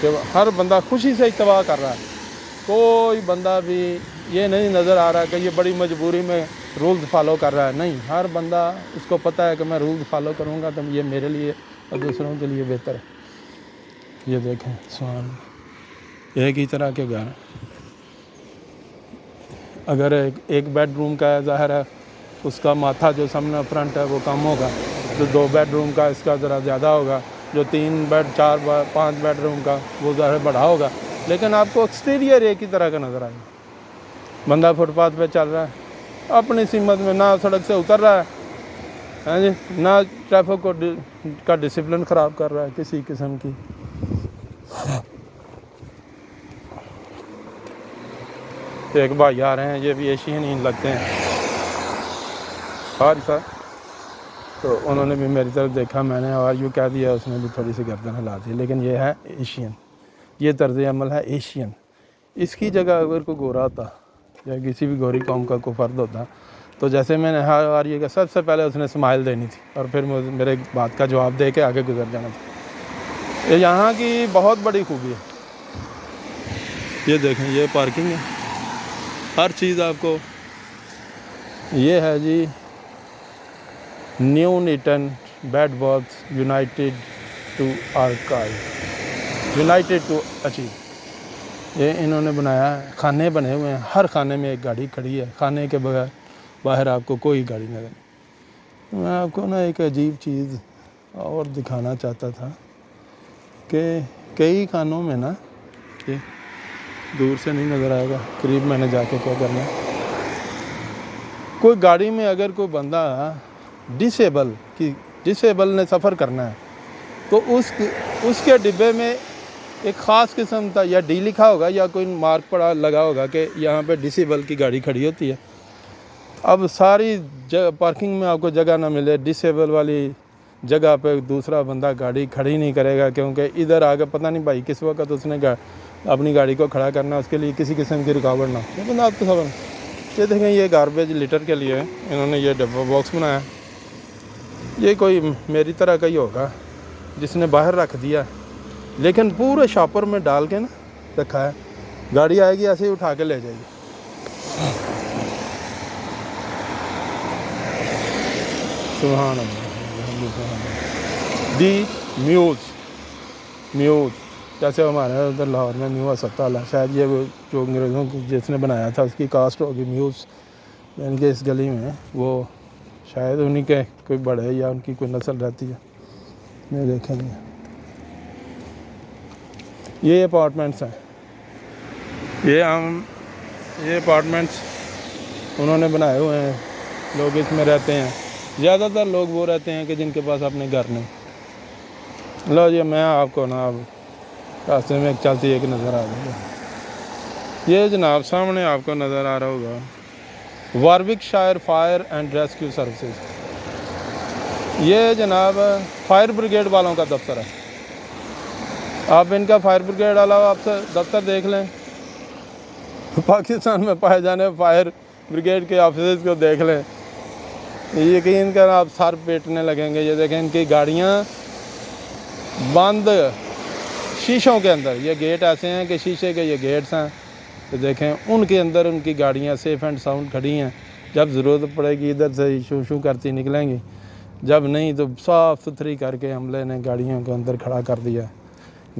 کہ ہر بندہ خوشی سے اتباع کر رہا ہے. کوئی بندہ بھی یہ نہیں نظر آ رہا کہ یہ بڑی مجبوری میں رولز فالو کر رہا ہے. نہیں، ہر بندہ اس کو پتہ ہے کہ میں رولز فالو کروں گا تو یہ میرے لیے اور دوسروں کے لیے بہتر ہے. یہ دیکھیں سبحان اللہ، ایک ہی طرح کے گھر. اگر ایک بیڈ روم کا ہے، ظاہر ہے اس کا ماتھا جو سامنے فرنٹ ہے وہ کم ہوگا. جو 2 بیڈ روم کا اس کا ذرا زیادہ ہوگا. جو 3 بیڈ 4 5 بیڈ روم کا وہ ظاہر بڑا ہوگا. لیکن آپ کو ایکسٹیریئر ایک ہی طرح کا نظر آئے گا. بندہ فٹ پاتھ پہ چل رہا ہے اپنی سمت میں، نہ سڑک سے اتر رہا ہے، ہاں جی، نہ ٹریفک کا ڈسپلن خراب کر رہا ہے کسی قسم کی. ایک بھائی آ رہے ہیں، یہ بھی ایشین ہی لگتے ہیں حارثہ، تو انہوں نے بھی میری طرف دیکھا، میں نے اور یوں کہہ دیا، اس نے بھی تھوڑی سی گردن ہلا دی. لیکن یہ ہے ایشین، یہ طرز عمل ہے ایشین. اس کی جگہ اگر کوئی گورا ہوتا یا کسی بھی گوری قوم کا کوئی فرد ہوتا تو جیسے میں نے ہر بار یہ کہ سب سے پہلے اس نے اسمائل دینی تھی اور پھر میرے بات کا جواب دے کے آگے گزر جانا تھا. یہ یہاں کی بہت بڑی خوبی ہے. یہ دیکھیں، یہ پارکنگ ہے، ہر چیز آپ کو. یہ ہے جی Nuneaton Bedworth united to آرکائیو، یونائٹیڈ ٹو اچیو. یہ انہوں نے بنایا ہے، خانے بنے ہوئے ہیں، ہر خانے میں ایک گاڑی کھڑی ہے. خانے کے بغیر باہر آپ کو کوئی گاڑی نظر نہیں. میں آپ کو نا ایک عجیب چیز اور دکھانا چاہتا تھا کہ کئی خانوں میں نا، کہ دور سے نہیں نظر آئے گا، قریب میں نے جا کے کیا کرنا ہے. کوئی گاڑی میں اگر کوئی بندہ ڈسیبل نے سفر کرنا ہے تو اس کے ڈبے میں ایک خاص قسم کا یا ڈی لکھا ہوگا یا کوئی مارک پڑا لگا ہوگا کہ یہاں پہ ڈسیبل کی گاڑی کھڑی ہوتی ہے. اب ساری پارکنگ میں آپ کو جگہ نہ ملے، ڈسیبل والی جگہ پہ دوسرا بندہ گاڑی کھڑی نہیں کرے گا، کیونکہ ادھر آگے پتہ نہیں بھائی کس وقت اس نے اپنی گاڑی کو کھڑا کرنا، اس کے لیے کسی قسم کی رکاوٹ نہ. لیکن آپ کو خبر، یہ دیکھیں، یہ گاربیج لٹر کے لیے انہوں نے یہ ڈبہ باکس بنایا. یہ کوئی میری طرح کا ہی ہوگا جس نے باہر رکھ دیا، لیکن پورے شاپر میں ڈال کے نا رکھا ہے. گاڑی آئے گی ایسے ہی اٹھا کے لے جائے گی. سبحان اللہ. دی میوز جیسے ہمارے ادھر لاہور میں نیو ہسپتال ہے، شاید یہ جو انگریزوں کو جس نے بنایا تھا اس کی کاسٹ ہوگی میوز، یعنی کہ اس گلی میں وہ شاید انہی کے کوئی بڑے یا ان کی کوئی نسل رہتی ہے. یہ دیکھیں گے، یہ اپارٹمنٹس ہیں. یہ اپارٹمنٹس انہوں نے بنائے ہوئے ہیں، لوگ اس میں رہتے ہیں. زیادہ تر لوگ وہ رہتے ہیں کہ جن کے پاس اپنے گھر نہیں. لو جی، میں آپ کو نا اب راستے میں ایک چلتی ایک نظر آ رہی ہے. یہ جناب سامنے آپ کو نظر آ رہا ہوگا Warwickshire fire and rescue services. یہ جناب فائر بریگیڈ والوں کا دفتر ہے. آپ ان کا فائر بریگیڈ والا آپ سے دفتر دیکھ لیں، پاکستان میں پائے جانے فائر بریگیڈ کے آفیسز کو دیکھ لیں، یقین کر آپ سر پیٹنے لگیں گے. یہ دیکھیں ان کی گاڑیاں بند شیشوں کے اندر، یہ گیٹ ایسے ہیں کہ شیشے کے یہ گیٹس ہیں، تو دیکھیں ان کے اندر ان کی گاڑیاں سیف اینڈ ساؤنڈ کھڑی ہیں. جب ضرورت پڑے گی ادھر سے شو شو کرتی نکلیں گی، جب نہیں تو صاف ستھری کر کے عملے نے گاڑیوں کو اندر کھڑا کر دیا.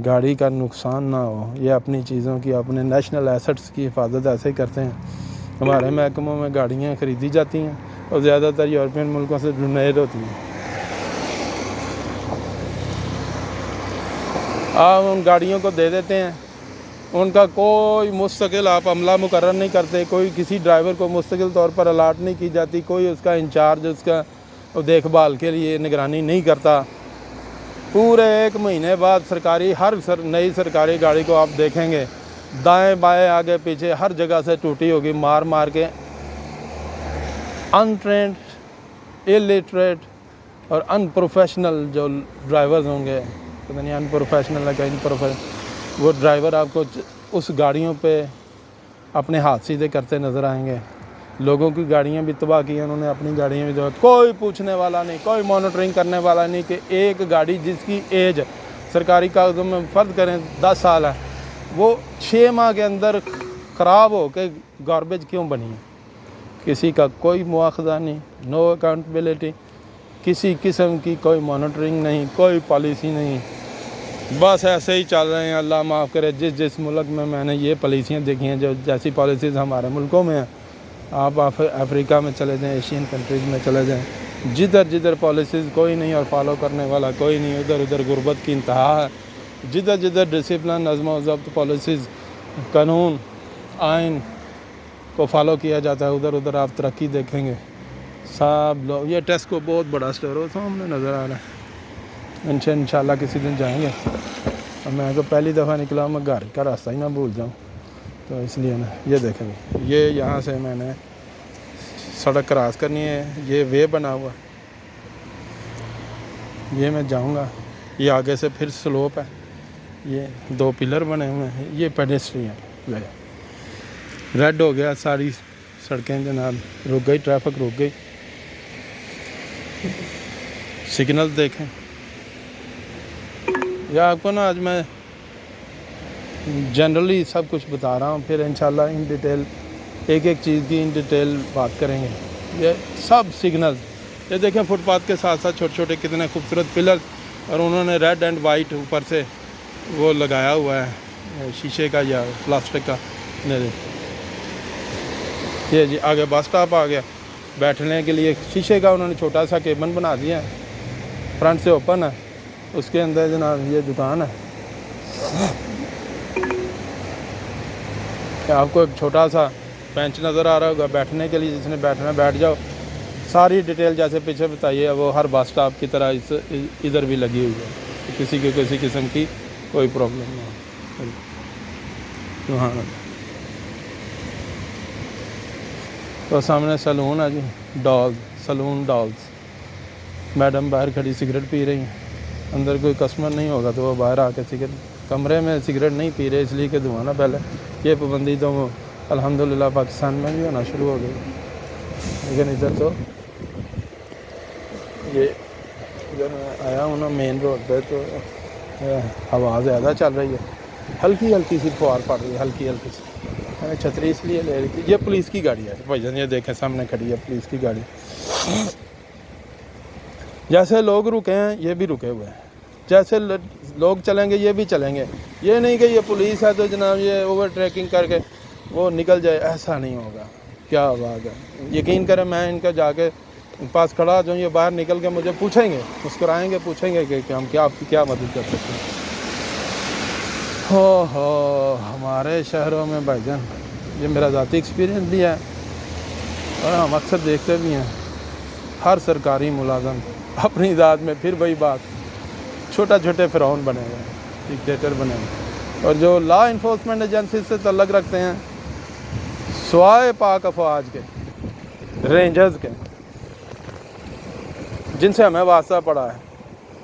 گاڑی کا نقصان نہ ہو، یہ اپنی چیزوں کی، اپنے نیشنل ایسٹس کی حفاظت ایسے ہی کرتے ہیں. ہمارے محکموں میں گاڑیاں خریدی جاتی ہیں اور زیادہ تر یورپین ملکوں سے ڈونیٹ ہوتی ہیں. آپ ان گاڑیوں کو دے دیتے ہیں، ان کا کوئی مستقل آپ عملہ مقرر نہیں کرتے، کوئی کسی ڈرائیور کو مستقل طور پر الاٹ نہیں کی جاتی، کوئی اس کا انچارج اس کا دیکھ بھال کے لیے نگرانی نہیں کرتا. پورے 1 مہینے بعد ہر نئی سرکاری گاڑی کو آپ دیکھیں گے دائیں بائیں آگے پیچھے ہر جگہ سے ٹوٹی ہوگی، مار کے. انٹرینڈ، الٹریٹ اور ان پروفیشنل جو ڈرائیورز ہوں گے، پتہ نہیں ان پروفیشنل ہے کہ وہ ڈرائیور آپ کو اس گاڑیوں پہ اپنے ہاتھ سیدھے کرتے نظر آئیں گے. لوگوں کی گاڑیاں بھی تباہ کی انہوں نے، اپنی گاڑیاں بھی کوئی پوچھنے والا نہیں، کوئی مانیٹرنگ کرنے والا نہیں کہ ایک گاڑی جس کی ایج سرکاری کاغذوں میں فرض کریں 10 سال ہے، وہ 6 ماہ کے اندر خراب ہو کے گاربیج کیوں بنی ہے؟ کسی کا کوئی مواخذہ نہیں، نو اکاؤنٹیبلٹی، کسی قسم کی کوئی مانیٹرنگ نہیں، کوئی پالیسی نہیں، بس ایسے ہی چل رہے ہیں۔ اللہ معاف کرے، جس ملک میں نے یہ پالیسیاں دیکھی ہیں، جو جیسی پالیسیز ہمارے ملکوں میں ہیں، آپ افریقہ میں چلے جائیں، ایشین کنٹریز میں چلے جائیں، جدھر پالیسیز کوئی نہیں اور فالو کرنے والا کوئی نہیں، ادھر غربت کی انتہا ہے۔ جدھر ڈسپلن، نظم و ضبط، پالیسیز، قانون، آئین کو فالو کیا جاتا ہے، ادھر آپ ترقی دیکھیں گے۔ سب لوگ، یہ ٹیسکو بہت بڑا اسٹور ہو سامنے نظر آ رہا ہے، انشاءاللہ کسی دن جائیں گے۔ اور میں کو پہلی دفعہ نکلا، میں گھر کا راستہ ہی نہ بھول جاؤں، تو اس لیے نا یہ دیکھیں گے، یہ یہاں سے میں نے سڑک کراس کرنی ہے، یہ وے بنا ہوا، یہ میں جاؤں گا، یہ آگے سے پھر سلوپ ہے، یہ 2 پلر بنے ہوئے ہیں، یہ پیڈسٹرین ہے۔ ریڈ ہو گیا، ساری سڑکیں جناب رک گئی، ٹریفک رک گئی، سگنل دیکھیں۔ یا آپ کو نا آج میں جنرلی سب کچھ بتا رہا ہوں، پھر انشاءاللہ ان ڈیٹیل ایک چیز کی ان ڈیٹیل بات کریں گے۔ یہ سب سگنل، یہ دیکھیں فٹ پاتھ کے ساتھ ساتھ چھوٹے چھوٹے کتنے خوبصورت پلر، اور انہوں نے ریڈ اینڈ وائٹ اوپر سے وہ لگایا ہوا ہے، شیشے کا یا پلاسٹک کا۔ یہ جی آگے بس سٹاپ آ گیا، بیٹھنے کے لیے شیشے کا انہوں نے چھوٹا سا کیبن بنا دیا ہے، فرنٹ سے اوپن ہے، اس کے اندر جناب یہ دکان ہے۔ آپ کو ایک چھوٹا سا بینچ نظر آ رہا ہوگا بیٹھنے کے لیے، جس نے بیٹھنا بیٹھ جاؤ۔ ساری ڈیٹیل جیسے پیچھے بتائیے، وہ ہر بس سٹاپ کی طرح ادھر بھی لگی ہوئی ہے، کسی قسم کی کوئی پرابلم نہ ہو۔ سبحان اللہ۔ تو سامنے سلون ہے جی، سلون ڈالز، میڈم باہر کھڑی سگریٹ پی رہی ہیں، اندر کوئی کسٹمر نہیں ہوگا تو وہ باہر آ کے سگریٹ، کمرے میں سگریٹ نہیں پی رہے اس لیے کہ دھواں نہ پھیلے۔ یہ پابندی تو الحمدللہ پاکستان میں بھی ہونا شروع ہو گئی، لیکن ادھر تو یہ ادھر میں آیا ہوں نا مین روڈ پہ، تو ہوا زیادہ چل رہی ہے، ہلکی سی فوار پڑ رہی ہے، ہلکی سی۔ میں نے چھتری اس لیے لے رہی تھی۔ یہ پولیس کی گاڑی ہے بھائی جان، یہ دیکھیں سامنے کھڑی ہے پولیس کی گاڑی۔ جیسے لوگ رکے ہیں یہ بھی رکے ہوئے ہیں، جیسے لوگ چلیں گے یہ بھی چلیں گے۔ یہ نہیں کہ یہ پولیس ہے تو جناب یہ اوور ٹریکنگ کر کے وہ نکل جائے، ایسا نہیں ہوگا۔ کیا بات ہے، یقین کریں میں ان کا جا کے پاس کھڑا جو یہ باہر نکل کے مجھے پوچھیں گے، مسکرائیں گے، پوچھیں گے کہ ہم کیا آپ کی کیا مدد کر سکتے ہیں۔ ہو ہمارے شہروں میں بھائی جان، یہ میرا ذاتی ایکسپیرینس بھی ہے اور ہم اکثر دیکھتے بھی ہیں، ہر سرکاری ملازم اپنی ذات میں پھر وہی بات، چھوٹے فرعون بنے ہوئے ہیں، ڈکٹیٹر بنے ہوئے ہیں، اور جو لا انفورسمنٹ ایجنسی سے تعلق رکھتے ہیں سوائے پاک افواج کے، رینجرز کے، جن سے ہمیں واسطہ پڑا ہے،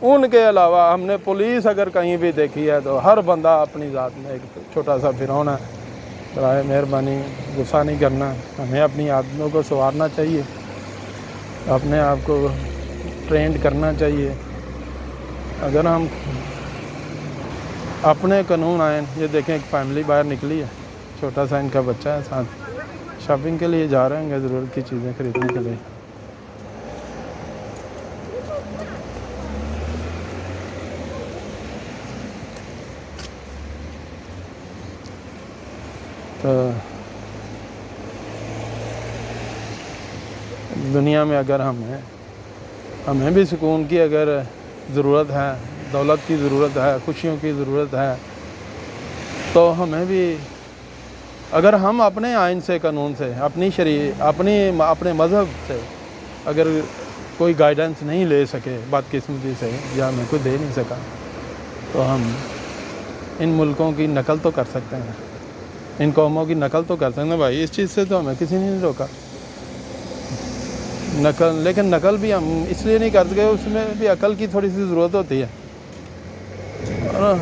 ان کے علاوہ ہم نے پولیس اگر کہیں بھی دیکھی ہے تو ہر بندہ اپنی ذات میں ایک چھوٹا سا فرعون ہے۔ برائے مہربانی غصہ نہیں کرنا، ہمیں اپنی عادتوں کو سنوارنا چاہیے، اپنے آپ کو ٹرینڈ کرنا چاہیے۔ اگر ہم اپنے قانون آئین، یہ دیکھیں ایک فیملی باہر نکلی ہے، چھوٹا سا ان کا بچہ ہے ساتھ، شاپنگ کے لیے جا رہے ہیں، ضرورت کی چیزیں خریدنے کے لیے۔ تو دنیا میں اگر ہمیں بھی سکون کی اگر ضرورت ہے، دولت کی ضرورت ہے، خوشیوں کی ضرورت ہے، تو ہمیں بھی، اگر ہم اپنے آئین سے، قانون سے، اپنے مذہب سے اگر کوئی گائیڈنس نہیں لے سکے بدقسمتی سے، یا ہمیں کوئی دے نہیں سکا، تو ہم ان ملکوں کی نقل تو کر سکتے ہیں، ان قوموں کی نقل تو کر سکتے ہیں بھائی، اس چیز سے تو ہمیں کسی نے نہیں روکا نقل، لیکن نقل بھی ہم اس لیے نہیں کر سکے، اس میں بھی عقل کی تھوڑی سی ضرورت ہوتی ہے۔ اور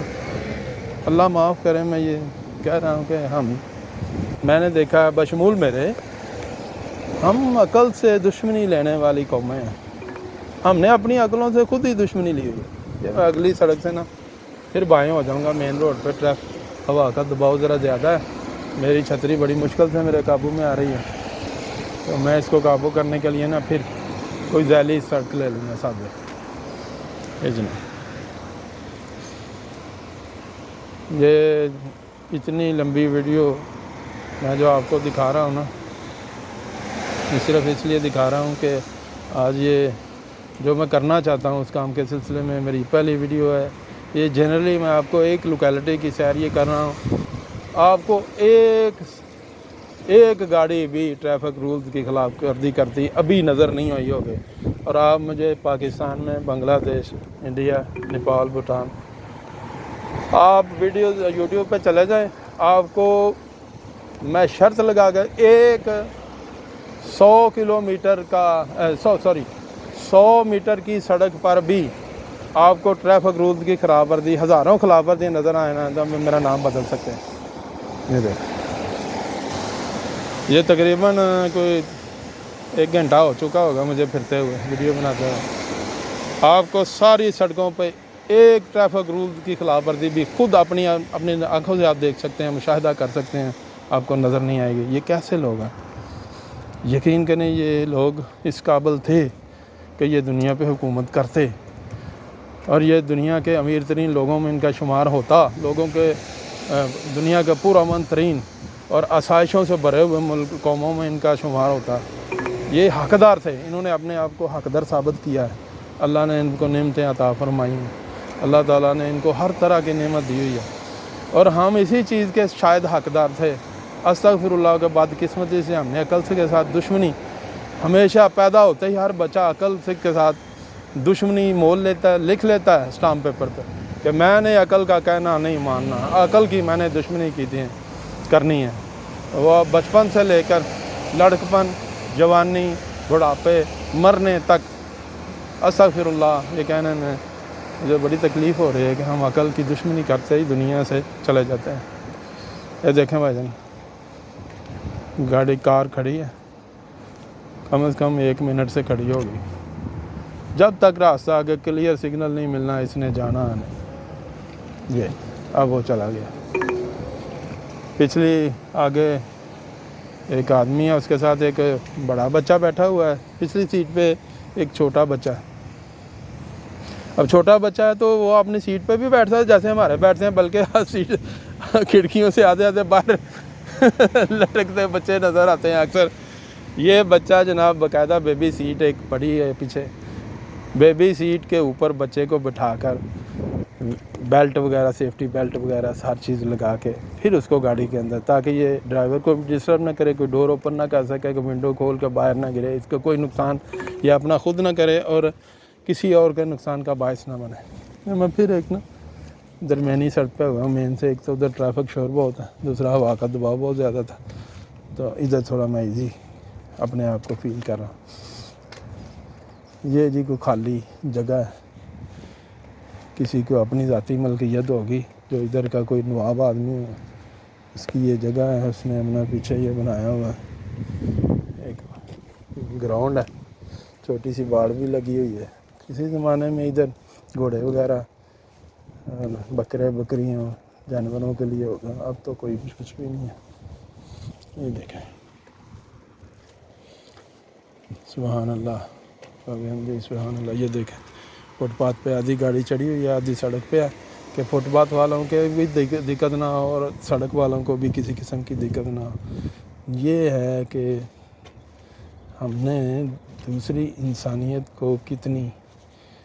اللہ معاف کرے، میں یہ کہہ رہا ہوں کہ میں نے دیکھا ہے بشمول میرے، ہم عقل سے دشمنی لینے والی قومیں ہیں، ہم نے اپنی عقلوں سے خود ہی دشمنی لی ہوئی ہے۔ یہ میں اگلی سڑک سے نا پھر بائیں ہو جاؤں گا مین روڈ پہ. ہوا کا دباؤ ذرا زیادہ ہے, میری چھتری بڑی مشکل سے میرے قابو میں آ رہی ہے, تو میں اس کو قابو کرنے کے لیے نا پھر کوئی ذیلی سڑک لے لوں گا ساتھ میں. جناب یہ اتنی لمبی ویڈیو میں جو آپ کو دکھا رہا ہوں نا, یہ صرف اس لیے دکھا رہا ہوں کہ آج یہ جو میں کرنا چاہتا ہوں اس کام کے سلسلے میں میری پہلی ویڈیو ہے. یہ جنرلی میں آپ کو ایک لوکیلٹی کی سیر یہ کر رہا ہوں. آپ کو ایک گاڑی بھی ٹریفک رولز کی خلاف ورزی کرتی ابھی نظر نہیں آئی ہوگی. اور آپ مجھے پاکستان میں, بنگلہ دیش, انڈیا, نیپال, بھوٹان, آپ ویڈیوز یوٹیوب پہ چلے جائیں, آپ کو میں شرط لگا کر 100 میٹر کی سڑک پر بھی آپ کو ٹریفک رولز کی خلاف ورزی, ہزاروں خلاف ورزی نظر آئے نا, تو میرا نام بدل سکتے ہیں. یہ دیکھ, یہ تقریباً کوئی 1 گھنٹہ ہو چکا ہوگا مجھے پھرتے ہوئے, ویڈیو بناتے ہوئے. آپ کو ساری سڑکوں پہ ایک ٹریفک رولز کی خلاف ورزی بھی خود اپنی آنکھوں سے آپ دیکھ سکتے ہیں, مشاہدہ کر سکتے ہیں, آپ کو نظر نہیں آئے گی. یہ کیسے لوگ ہیں؟ یقین کریں یہ لوگ اس قابل تھے کہ یہ دنیا پہ حکومت کرتے, اور یہ دنیا کے امیر ترین لوگوں میں ان کا شمار ہوتا. لوگوں کے دنیا کا پرامن ترین اور آسائشوں سے بھرے ہوئے ملک قوموں میں ان کا شمار ہوتا. یہ حقدار تھے, انہوں نے اپنے آپ کو حقدار ثابت کیا ہے. اللہ نے ان کو نعمتیں عطا فرمائی ہیں, اللہ تعالیٰ نے ان کو ہر طرح کی نعمت دی ہوئی ہے, اور ہم اسی چیز کے شاید حقدار تھے. استغفر اللہ کے بدقسمتی سے ہم نے عقل سے کے ساتھ دشمنی, ہمیشہ پیدا ہوتے ہی ہر بچہ عقل سے کے ساتھ دشمنی مول لیتا ہے, لکھ لیتا ہے اسٹامپ پیپر پہ کہ میں نے عقل کا کہنا نہیں ماننا, عقل کی میں نے دشمنی کرنی ہے. وہ بچپن سے لے کر لڑکپن, جوانی, بڑھاپے, مرنے تک استغفر اللہ یہ کہنے میں مجھے بڑی تکلیف ہو رہی ہے کہ ہم عقل کی دشمنی کرتے ہی دنیا سے چلے جاتے ہیں. یہ دیکھیں بھائی جان, گاڑی کار کھڑی ہے, کم از کم 1 منٹ سے کھڑی ہوگی. جب تک راستہ آگے کلیئر سگنل نہیں ملنا اس نے جانا نہیں. یہ اب وہ چلا گیا. پچھلی آگے ایک آدمی ہے, اس کے ساتھ ایک بڑا بچہ بیٹھا ہوا ہے, پچھلی سیٹ پہ ایک چھوٹا بچہ ہے. اب چھوٹا بچہ ہے تو وہ اپنی سیٹ پہ بھی بیٹھتا ہے جیسے ہمارے بیٹھتے ہیں, بلکہ سیٹ کھڑکیوں سے آتے باہر لٹکتے بچے نظر آتے ہیں اکثر. یہ بچہ جناب باقاعدہ بیبی سیٹ ایک پڑی ہے پیچھے, بیبی سیٹ کے اوپر بچے کو بٹھا کر بیلٹ وغیرہ, سیفٹی بیلٹ وغیرہ ہر چیز لگا کے پھر اس کو گاڑی کے اندر, تاکہ یہ ڈرائیور کو ڈسٹرب نہ کرے, کوئی ڈور اوپن نہ کر سکے, کہ ونڈو کھول کے باہر نہ گرے, اس کا کوئی نقصان یہ اپنا خود نہ کرے اور کسی اور کے نقصان کا باعث نہ بنے. میں پھر ایک نا درمیانی سڑک پہ ہوا, مین سے ایک تو ادھر ٹریفک شور بہت ہے, دوسرا ہوا کا دباؤ بہت زیادہ تھا, تو ادھر تھوڑا میں ایزی اپنے آپ کو فیل کر رہا ہوں. یہ جی کوئی خالی جگہ ہے, کسی کو اپنی ذاتی ملکیت ہوگی, جو ادھر کا کوئی نواب آدمی ہو, اس کی یہ جگہ ہے, اس نے اپنا پیچھے یہ بنایا ہوا ہے. ایک گراؤنڈ ہے, چھوٹی سی باڑ بھی لگی ہوئی ہے. کسی زمانے میں ادھر گھوڑے وغیرہ, بکرے بکریاں جانوروں کے لیے ہوگا, اب تو کوئی کچھ بھی نہیں ہے. یہ دیکھیں, سبحان اللہ سبحان اللہ. یہ دیکھیں فٹ پاتھ پہ آدھی گاڑی چڑھی ہوئی ہے, آدھی سڑک پہ ہے, کہ فٹ پاتھ والوں کے بھی دقت نہ ہو اور سڑک والوں کو بھی کسی قسم کی دقت نہ ہو. یہ ہے کہ ہم نے دوسری انسانیت کو کتنی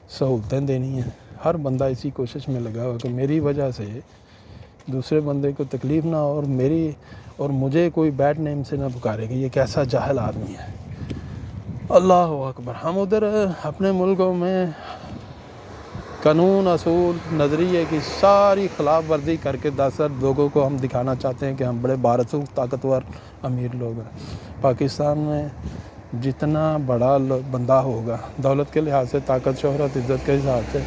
سہولتیں دینی ہیں. ہر بندہ اسی کوشش میں لگا ہوا کہ میری وجہ سے دوسرے بندے کو تکلیف نہ ہو, اور مجھے کوئی بیڈ نیم سے نہ پکارے کہ یہ کیسا جاہل آدمی ہے. اللہ اکبر. ہم ادھر اپنے ملکوں میں قانون, اصول, نظریے کی ساری خلاف ورزی کر کے 10 لوگوں کو ہم دکھانا چاہتے ہیں کہ ہم بڑے بارسو طاقتور امیر لوگ ہیں. پاکستان میں جتنا بڑا بندہ ہوگا دولت کے لحاظ سے, طاقت, شہرت, عزت کے حساب سے,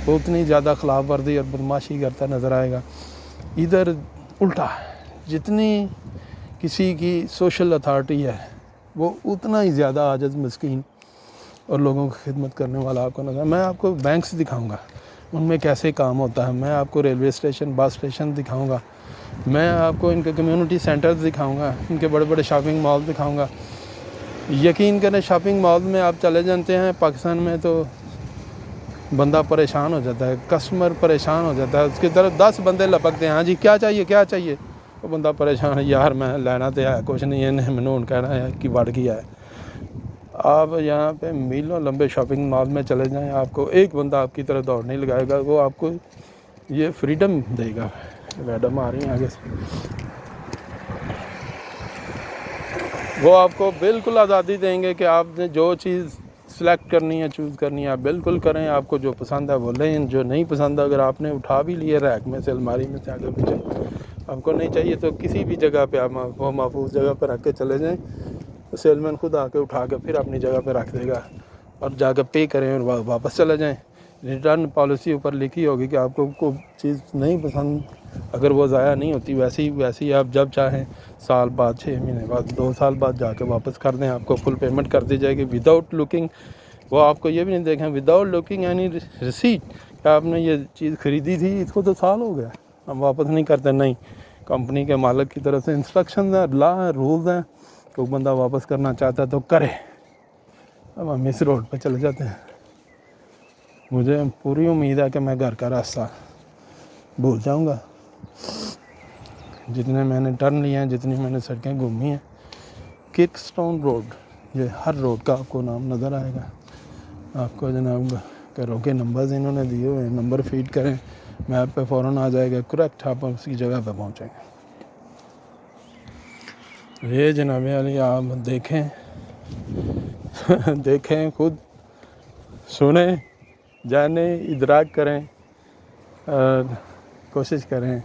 وہ اتنی زیادہ خلاف ورزی اور بدماشی کرتا نظر آئے گا. ادھر الٹا, جتنی کسی کی سوشل اتھارٹی ہے وہ اتنا ہی زیادہ عاجز, مسکین اور لوگوں کی خدمت کرنے والا آپ کو نظر. میں آپ کو بینکس دکھاؤں گا, ان میں کیسے کام ہوتا ہے. میں آپ کو ریلوے اسٹیشن بس اسٹیشن دکھاؤں گا, میں آپ کو ان کے کمیونٹی سینٹرز دکھاؤں گا, ان کے بڑے بڑے شاپنگ مال دکھاؤں گا. یقین کریں شاپنگ مال میں آپ چلے جانتے ہیں پاکستان میں تو بندہ پریشان ہو جاتا ہے, کسٹمر پریشان ہو جاتا ہے, اس کی طرف 10 بندے لپکتے ہیں, ہاں جی کیا چاہیے کیا چاہیے. وہ بندہ پریشان ہے, یار میں لینا تو ہے کچھ نہیں ہے, میں نے کہنا ہے کہ بڑھ گیا ہے. آپ یہاں پہ میلوں لمبے شاپنگ مال میں چلے جائیں, آپ کو ایک بندہ آپ کی طرف دوڑ نہیں لگائے گا. وہ آپ کو یہ فریڈم دے گا. میڈم آ رہی ہیں آگے سے, وہ آپ کو بالکل آزادی دیں گے کہ آپ نے جو چیز سلیکٹ کرنی ہے چوز کرنی ہے آپ بالکل کریں. آپ کو جو پسند ہے وہ لیں, جو نہیں پسند ہے اگر آپ نے اٹھا بھی لیے ریک میں سے الماری میں سے آگے پیچھے آپ کو نہیں چاہیے تو کسی بھی جگہ پہ آپ وہ محفوظ جگہ پہ رکھ کے چلے جائیں. سیل مین خود آ کے اٹھا کے پھر اپنی جگہ پہ رکھ دے گا اور جا کے پے کریں اور واپس چلے جائیں. ریٹرن پالیسی اوپر لکھی ہوگی کہ آپ کو کوئی چیز نہیں پسند اگر وہ ضائع نہیں ہوتی ویسی آپ جب چاہیں سال بعد 6 مہینے بعد 2 سال بعد جا کے واپس کر دیں. آپ کو فل پیمنٹ کر دی جائے گی وداؤٹ لکنگ. وہ آپ کو یہ بھی نہیں دیکھیں وداؤٹ لکنگ یعنی ریسیٹ کہ آپ نے یہ چیز خریدی تھی, اس کو تو سال ہو گیا ہم واپس نہیں کرتے. نہیں, کمپنی کے مالک کی طرف سے انسٹرکشنز ہیں, لا ہیں, رولز ہیں. کوئی بندہ واپس کرنا چاہتا ہے تو کرے. اب ہم اس روڈ پہ چلے جاتے ہیں. مجھے پوری امید ہے کہ میں گھر کا راستہ بھول جاؤں گا. جتنے میں نے ٹرن لیے ہیں, جتنی میں نے سڑکیں گھومی ہیں. کرکسٹون روڈ, یہ ہر روڈ کا آپ کو نام نظر آئے گا. آپ کو جناب گھروں کے نمبرز انہوں نے دیے ہوئے ہیں, نمبر فیڈ کریں میپ پہ فوراً آ جائے گا کریکٹ, آپ اس کی جگہ پہ پہنچیں گے. یہ جناب علی آپ دیکھیں دیکھیں خود سنیں جانیں ادراک کریں اور کوشش کریں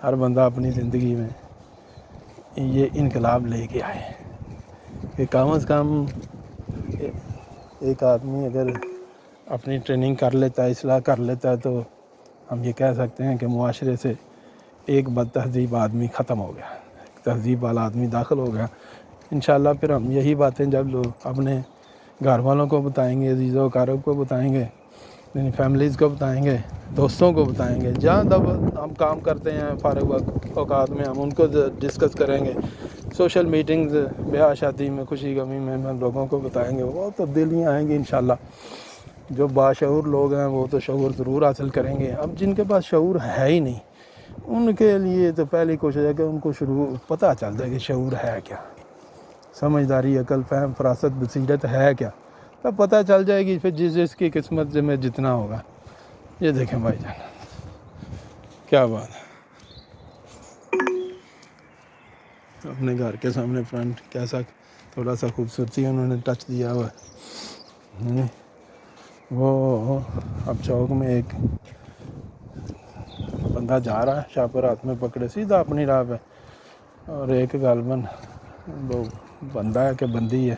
ہر بندہ اپنی زندگی میں یہ انقلاب لے کے آئے کہ کم از کم ایک آدمی اگر اپنی ٹریننگ کر لیتا ہے, اصلاح کر لیتا ہے, تو ہم یہ کہہ سکتے ہیں کہ معاشرے سے ایک بد تہذیب آدمی ختم ہو گیا, تہذیب والا آدمی داخل ہو گیا. انشاءاللہ پھر ہم یہی باتیں جب لوگ اپنے گھر والوں کو بتائیں گے, عزیز و اقارب کو بتائیں گے, یعنی فیملیز کو بتائیں گے, دوستوں کو بتائیں گے, جہاں تب ہم کام کرتے ہیں فارغ اوقات میں ہم ان کو ڈسکس کریں گے. سوشل میٹنگز, بیاہ شادی میں, خوشی غمی میں ہم لوگوں کو بتائیں گے, وہ تبدیلیاں آئیں گی انشاءاللہ. جو باشعور لوگ ہیں وہ تو شعور ضرور حاصل کریں گے. اب جن کے پاس شعور ہے ہی نہیں ان کے لیے تو پہلی کوشش ہے کہ ان کو پتہ چل جائے کہ شعور ہے کیا, سمجھداری, عقل, فہم, فراست, بصیرت ہے کیا. تب پتہ چل جائے گی پھر جس کی قسمت میں جتنا ہوگا. یہ دیکھیں بھائی جان کیا بات ہے, اپنے گھر کے سامنے فرنٹ کیسا تھوڑا سا خوبصورتی انہوں نے ٹچ دیا ہوا ہے. وہ اب چوک میں ایک بندہ جا رہا ہے, شاپر ہاتھ میں پکڑے سیدھا اپنی راہ پہ, اور ایک غالباً وہ بندہ ہے کہ بندی ہے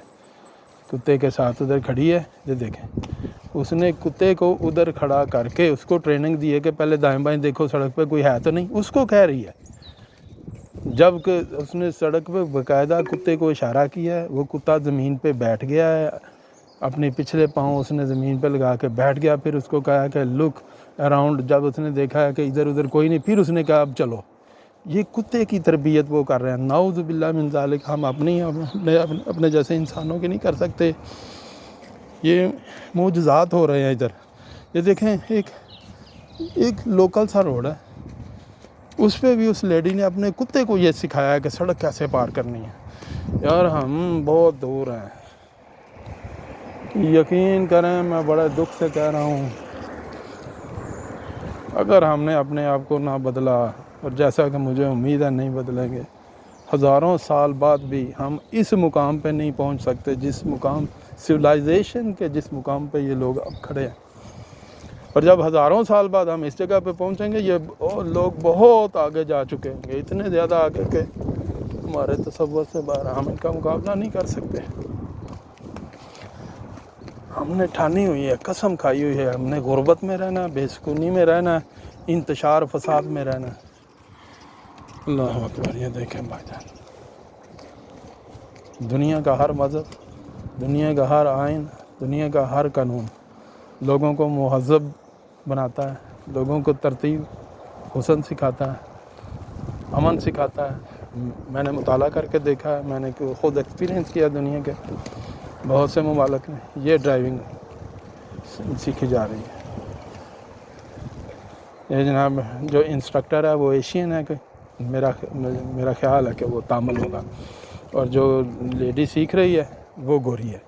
کتے کے ساتھ ادھر کھڑی ہے. یہ دیکھیں اس نے کتے کو ادھر کھڑا کر کے اس کو ٹریننگ دی ہے کہ پہلے دائیں بائیں دیکھو سڑک پہ کوئی ہے تو نہیں, اس کو کہہ رہی ہے. جب کہ اس نے سڑک پہ باقاعدہ کتے کو اشارہ کیا ہے, وہ کتا زمین پہ بیٹھ گیا ہے, اپنے پچھلے پاؤں اس نے زمین پہ لگا کے بیٹھ گیا. پھر اس کو کہا کہ لک اراؤنڈ, جب اس نے دیکھا ہے کہ ادھر ادھر کوئی نہیں پھر اس نے کہا اب چلو. یہ کتے کی تربیت وہ کر رہے ہیں. نعوذ باللہ من ذالک. ہم اپنے جیسے انسانوں کی نہیں کر سکتے. یہ معجزات ہو رہے ہیں ادھر. یہ دیکھیں ایک لوکل سا روڈ ہے, اس پہ بھی اس لیڈی نے اپنے کتے کو یہ سکھایا ہے کہ سڑک کیسے پار کرنی ہے. یار ہم بہت دور ہیں, یقین کریں میں بڑے دکھ سے کہہ رہا ہوں, اگر ہم نے اپنے آپ کو نہ بدلا, اور جیسا کہ مجھے امید ہے نہیں بدلیں گے, ہزاروں سال بعد بھی ہم اس مقام پہ نہیں پہنچ سکتے جس مقام سویلائزیشن کے جس مقام پہ یہ لوگ اب کھڑے ہیں. اور جب ہزاروں سال بعد ہم اس جگہ پہ پہنچیں گے یہ لوگ بہت آگے جا چکے ہوں گے, اتنے زیادہ آگے کہ ہمارے تصور سے باہر, ہم ان کا مقابلہ نہیں کر سکتے. ہم نے ٹھانی ہوئی ہے, قسم کھائی ہوئی ہے, ہم نے غربت میں رہنا, بے سکونی میں رہنا, انتشار فساد میں رہنا. اللہ اکبر. یہ دیکھیں بھائی جان, دنیا کا ہر مذہب, دنیا کا ہر آئین, دنیا کا ہر قانون لوگوں کو مہذب بناتا ہے, لوگوں کو ترتیب حسن سکھاتا ہے, امن سکھاتا ہے. میں نے مطالعہ کر کے دیکھا ہے, میں نے خود ایکسپیرینس کیا دنیا کے بہت سے ممالک میں, یہ ڈرائیونگ سیکھی جا رہی ہے. یہ جناب جو انسٹرکٹر ہے وہ ایشین ہے کہ میرا خیال ہے کہ وہ تامل ہوگا, اور جو لیڈی سیکھ رہی ہے وہ گوری ہے.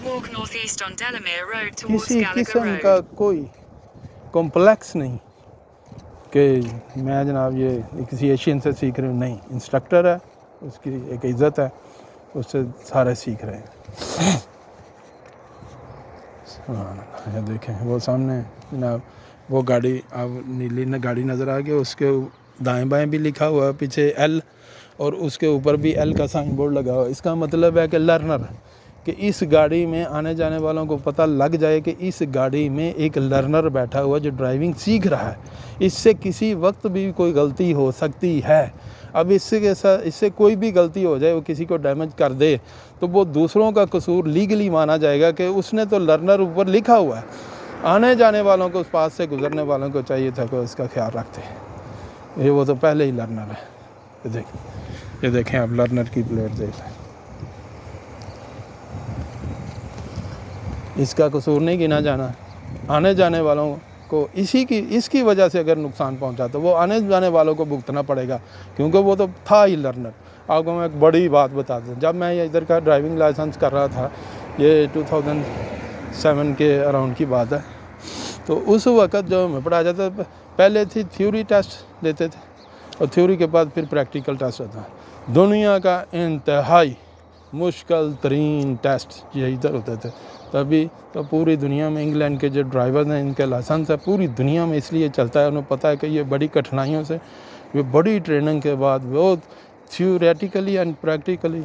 Walk northeast on Delamere Road towards کسی Gallagher قسم کا Road. کوئی کمپلیکس نہیں کہ میں جناب یہ کسی ایشین سے سیکھ رہی ہوں, نہیں, انسٹرکٹر ہے, اس کی ایک عزت ہے, اس سے سارے سیکھ رہے ہیں. یہ دیکھیں وہ سامنے جناب وہ گاڑی, اب نیلی گاڑی نظر آ گئی, اس کے دائیں بائیں بھی لکھا ہوا ہے پیچھے ایل, اور اس کے اوپر بھی ایل کا سائن بورڈ لگا ہوا ہے. اس کا مطلب ہے کہ لرنر, کہ اس گاڑی میں آنے جانے والوں کو پتہ لگ جائے کہ اس گاڑی میں ایک لرنر بیٹھا ہوا جو ڈرائیونگ سیکھ رہا ہے, اس سے کسی وقت بھی کوئی غلطی ہو سکتی ہے. اب اس سے کوئی بھی غلطی ہو جائے, وہ کسی کو ڈیمیج کر دے, تو وہ دوسروں کا قصور لیگلی مانا جائے گا کہ اس نے تو لرنر اوپر لکھا ہوا ہے. آنے جانے والوں کو, اس پاس سے گزرنے والوں کو چاہیے تھا کہ اس کا خیال رکھتے. یہ وہ تو پہلے ہی لرنر ہے. یہ دیکھیں آپ لرنر کی پلیٹ دیکھ لیں, اس کا قصور نہیں گنا جانا. آنے جانے والوں کو اس کی وجہ سے اگر نقصان پہنچا تو وہ آنے جانے والوں کو بھگتنا پڑے گا, کیونکہ وہ تو تھا ہی لرنر. آپ کو میں ایک بڑی بات بتا دوں, جب میں یہ ادھر کا ڈرائیونگ لائسنس کر رہا تھا, یہ 2007 کے اراؤنڈ کی بات ہے, تو اس وقت جو میں پڑھا جاتا پہلے تھی تھیوری ٹیسٹ لیتے تھے, اور تھیوری کے بعد پھر پریکٹیکل ٹیسٹ ہوتا ہے. دنیا کا انتہائی مشکل ترین ٹیسٹ یہی ادھر ہوتے تھے. تبھی تو پوری دنیا میں انگلینڈ کے جو ڈرائیور ہیں, ان کے لائسنس ہے پوری دنیا میں اس لیے چلتا ہے, انہیں پتہ ہے کہ یہ بڑی کٹھنائیوں سے, یہ بڑی ٹریننگ کے بعد, بہت تھیوریٹیکلی اینڈ پریکٹیکلی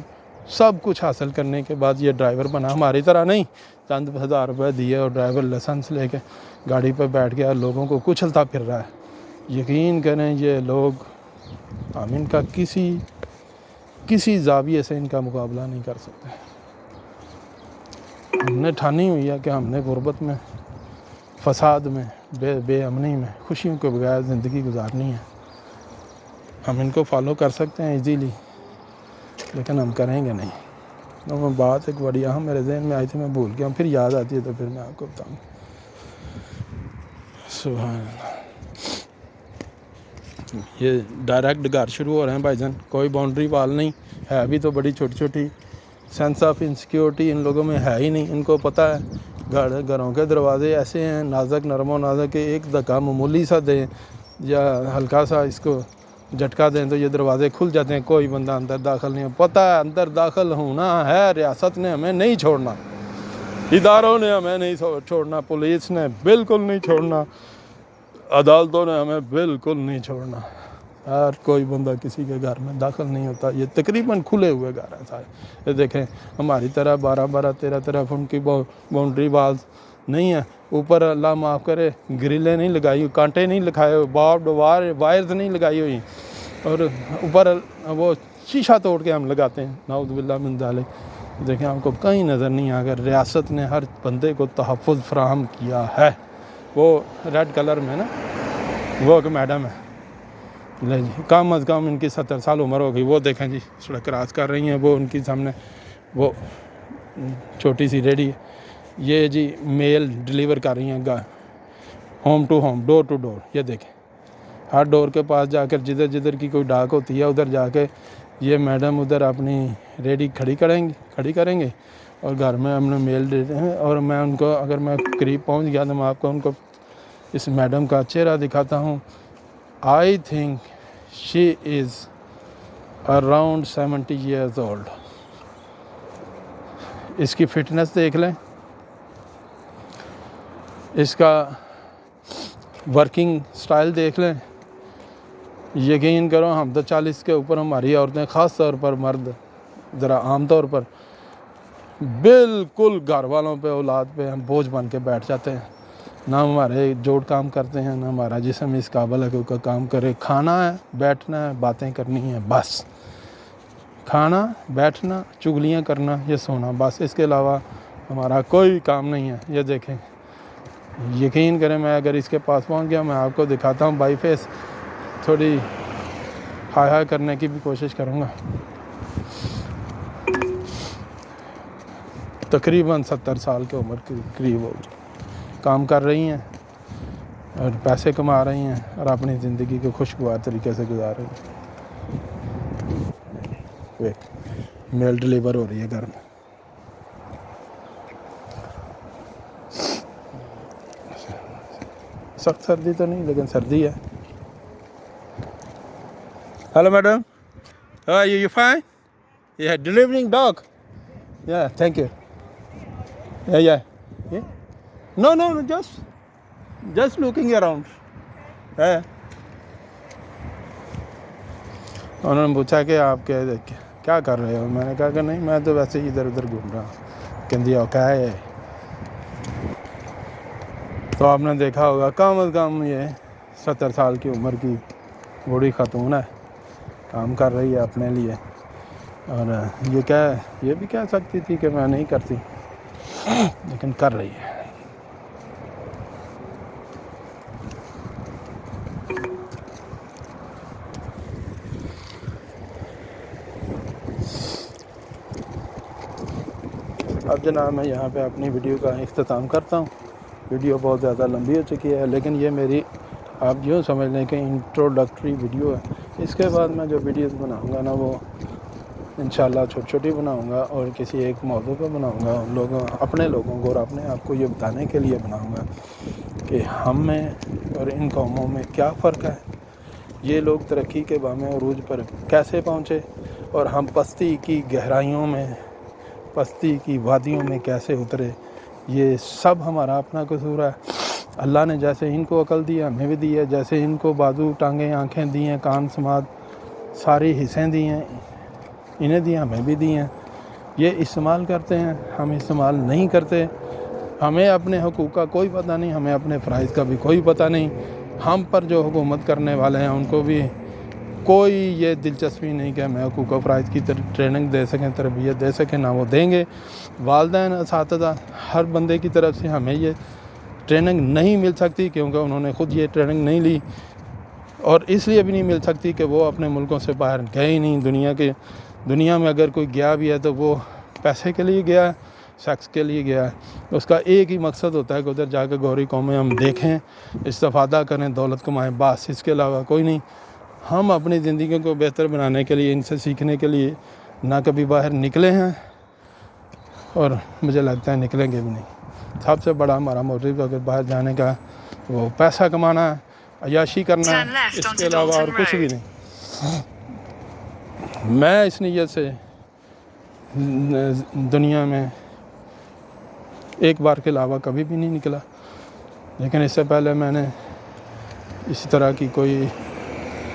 سب کچھ حاصل کرنے کے بعد یہ ڈرائیور بنا. ہماری طرح نہیں, چند ہزار روپے دیے اور ڈرائیور لائسنس لے کے گاڑی پہ بیٹھ گیا, لوگوں کو کچلتا پھر رہا ہے. یقین کریں یہ لوگ, ہم ان کا کسی زاویے سے ان کا مقابلہ نہیں کر سکتے. ہم نے ٹھانی ہوئی ہے کہ ہم نے غربت میں, فساد میں, بے امنی میں, خوشیوں کے بغیر زندگی گزارنی ہے. ہم ان کو فالو کر سکتے ہیں ایزیلی, لیکن ہم کریں گے نہیں. تو وہ بات ایک بڑی اہم میرے ذہن میں آئی تھی, میں بھول گیا ہوں, پھر یاد آتی ہے تو پھر میں آپ کو بتاؤں. سبحان اللہ. یہ ڈائریکٹ گھر شروع ہو رہے ہیں بھائی جان, کوئی باؤنڈری وال نہیں ہے. ابھی تو بڑی چھوٹی چھوٹی, سینس آف انسیکیورٹی ان لوگوں میں ہے ہی نہیں. ان کو پتہ ہے گھروں کے دروازے ایسے ہیں نازک, نرم و نازک, کہ ایک دھکا معمولی سا دیں یا ہلکا سا اس کو جھٹکا دیں تو یہ دروازے کھل جاتے ہیں, کوئی بندہ اندر داخل نہیں ہو. پتہ ہے اندر داخل ہونا ہے, ریاست نے ہمیں نہیں چھوڑنا, اداروں نے ہمیں نہیں چھوڑنا, پولیس نے بالکل نہیں چھوڑنا, عدالتوں نے ہمیں بالکل نہیں چھوڑنا. ہر کوئی بندہ کسی کے گھر میں داخل نہیں ہوتا. یہ تقریباً کھلے ہوئے گھر ہیں سارے. یہ دیکھیں ہماری طرح 12 13 فٹ کی باؤنڈری والز نہیں ہے. اوپر اللہ معاف کرے گرلیں نہیں لگائی ہوئی, کانٹے نہیں لگائے ہوئے, باربڈ وائرز نہیں لگائی ہوئی, اور اوپر وہ شیشہ توڑ کے ہم لگاتے ہیں, نعوذ باللہ من ذالک. دیکھیں آپ کو کہیں نظر نہیں آ کر ریاست نے ہر بندے کو تحفظ فراہم کیا ہے. وہ ریڈ کلر میں نا, وہ ایک میڈم ہے, لے جی کم از کم ان کی 70 سال عمر ہو گئی. وہ دیکھیں جی سڑک کراس کر رہی ہیں, وہ ان کی سامنے وہ چھوٹی سی ریڈی ہے. یہ جی میل ڈلیور کر رہی ہیں home to home, door to door. یہ دیکھیں ہر ڈور کے پاس جا کر جدھر کی کوئی ڈاک ہوتی ہے ادھر جا کے یہ میڈم ادھر اپنی ریڈی کھڑی کریں گے, اور گھر میں ہم نے میل دیتے ہیں. اور میں ان کو, اگر میں قریب پہنچ گیا تو میں آپ کو ان کو اس میڈم کا چہرہ دکھاتا ہوں. I think she is around 70 years old. اس کی فٹنس دیکھ لیں, اس کا ورکنگ سٹائل دیکھ لیں. یقین کرو ہم تو 40 کے اوپر, ہماری عورتیں خاص طور پر, مرد ذرا عام طور پر بالکل گھر والوں پہ, اولاد پہ ہم بوجھ بن کے بیٹھ جاتے ہیں. نہ ہمارے جوڑ کام کرتے ہیں, نہ ہمارا جسم اس قابل ہے کہ کوئی کام کرے. کھانا ہے, بیٹھنا ہے, باتیں کرنی ہیں, بس. کھانا, بیٹھنا, چگلیاں کرنا, یہ سونا, بس. اس کے علاوہ ہمارا کوئی کام نہیں ہے. یہ دیکھیں یقین کریں میں اگر اس کے پاس پہنچ گیا میں آپ کو دکھاتا ہوں بائی فیس، تھوڑی ہائی ہائی کرنے کی بھی کوشش کروں گا۔ تقریباً 70 سال کی عمر کے قریب ہو کام کر رہی ہیں اور پیسے کما رہی ہیں اور اپنی زندگی کو خوشگوار طریقے سے گزار رہی ہیں۔ میل ڈلیور ہو رہی ہے گھر میں۔ سخت سردی تو نہیں لیکن سردی ہے۔ Hello madam, you fine? Yeah, delivering dog. Yeah, thank you. Yeah. No, just looking around. Yeah. انہوں نے پوچھا کہ آپ کیا کر رہے ہو؟ میں نے کہا کہ نہیں میں تو ویسے ہی ادھر ادھر گھوم رہا ہوں۔ کہندی اوکا ہے۔ تو آپ نے دیکھا ہوگا کم از کم یہ 70 سال کی عمر کی بوڑھی خاتون ہے، کام کر رہی ہے اپنے لیے، اور یہ بھی کہہ سکتی تھی کہ میں نہیں کرتی، لیکن کر رہی ہے۔ اب جناب میں یہاں پہ اپنی ویڈیو کا اختتام کرتا ہوں۔ ویڈیو بہت زیادہ لمبی ہو چکی ہے، لیکن یہ میری آپ یوں سمجھ لیں کہ انٹروڈکٹری ویڈیو ہے۔ اس کے بعد میں جو ویڈیوز بناؤں گا نا وہ انشاءاللہ چھوٹی چھوٹی بناؤں گا اور کسی ایک موضوع پہ بناؤں گا، اپنے لوگوں کو اور اپنے آپ کو یہ بتانے کے لیے بناؤں گا کہ ہم میں اور ان قوموں میں کیا فرق ہے، یہ لوگ ترقی کے بام عروج پر کیسے پہنچے اور ہم پستی کی گہرائیوں میں، پستی کی وادیوں میں کیسے اترے۔ یہ سب ہمارا اپنا قصور ہے۔ اللہ نے جیسے ان کو عقل دی ہے ہمیں بھی دی ہے، جیسے ان کو بازو، ٹانگیں، آنکھیں دی ہیں، کان، سماعت، ساری حصیں دی ہیں، انہیں دی ہیں، ہمیں بھی دی ہیں۔ یہ استعمال کرتے ہیں، ہم استعمال نہیں کرتے۔ ہمیں اپنے حقوق کا کوئی پتہ نہیں، ہمیں اپنے فرائض کا بھی کوئی پتہ نہیں۔ ہم پر جو حکومت کرنے والے ہیں ان کو بھی کوئی یہ دلچسپی نہیں کہ ہمیں حقوق و فرائض کی ٹریننگ دے سکیں، تربیت دے سکیں، نہ وہ دیں گے۔ والدین، اساتذہ، ہر بندے کی طرف سے ہمیں یہ ٹریننگ نہیں مل سکتی کیونکہ انہوں نے خود یہ ٹریننگ نہیں لی، اور اس لیے بھی نہیں مل سکتی کہ وہ اپنے ملکوں سے باہر گئے ہی نہیں۔ دنیا میں اگر کوئی گیا بھی ہے تو وہ پیسے کے لیے گیا ہے، سیکس کے لیے گیا ہے۔ اس کا ایک ہی مقصد ہوتا ہے کہ ادھر جا کے گوری قومیں ہم دیکھیں، استفادہ کریں، دولت کمائیں، بس اس کے علاوہ کوئی نہیں۔ ہم اپنی زندگی کو بہتر بنانے کے لیے، ان سے سیکھنے کے لیے نہ کبھی باہر نکلے ہیں اور مجھے لگتا ہے نکلیں گے بھی نہیں۔ سب سے بڑا ہمارا موٹیو اگر باہر جانے کا وہ پیسہ کمانا ہے، عیاشی کرنا Turn ہے، left اس onto کے علاوہ اور Dalton کچھ بھی Road. نہیں۔ میں اس نیت سے دنیا میں ایک بار کے علاوہ کبھی بھی نہیں نکلا، لیکن اس سے پہلے میں نے اس طرح کی کوئی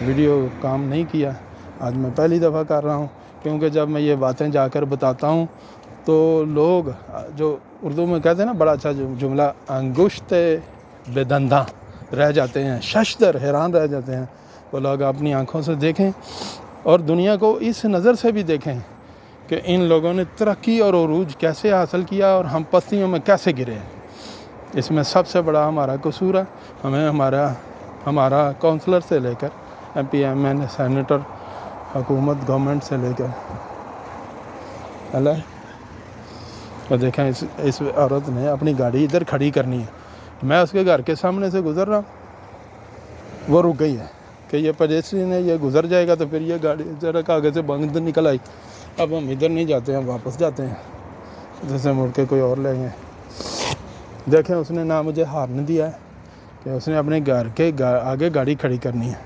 ویڈیو کام نہیں کیا۔ آج میں پہلی دفعہ کر رہا ہوں، کیونکہ جب میں یہ باتیں جا کر بتاتا ہوں تو لوگ، جو اردو میں کہتے ہیں نا بڑا اچھا جملہ، انگشت بے دنداں رہ جاتے ہیں، ششدر، حیران رہ جاتے ہیں۔ وہ لوگ اپنی آنکھوں سے دیکھیں اور دنیا کو اس نظر سے بھی دیکھیں کہ ان لوگوں نے ترقی اور عروج کیسے حاصل کیا اور ہم پستیوں میں کیسے گرے ہیں۔ اس میں سب سے بڑا ہمارا قصور ہے۔ ہمیں ہمارا کونسلر سے لے کر ایم پی، ایم این اے، سینیٹر، حکومت، گورنمنٹ سے لے کر اللہ، اور دیکھیں اس عورت نے اپنی گاڑی ادھر کھڑی کرنی ہے، میں اس کے گھر کے سامنے سے گزر رہا ہوں، وہ رک گئی ہے کہ یہ پیڈسٹرین نے یہ گزر جائے گا تو پھر یہ گاڑی ذرا آگے سے بند نکل آئی۔ اب ہم ادھر نہیں جاتے ہیں، واپس جاتے ہیں، ادھر سے مڑ کے کوئی اور لیں گے۔ دیکھیں اس نے نہ مجھے ہارن دیا ہے کہ اس نے اپنے گھر کے آگے گاڑی کھڑی کرنی ہے،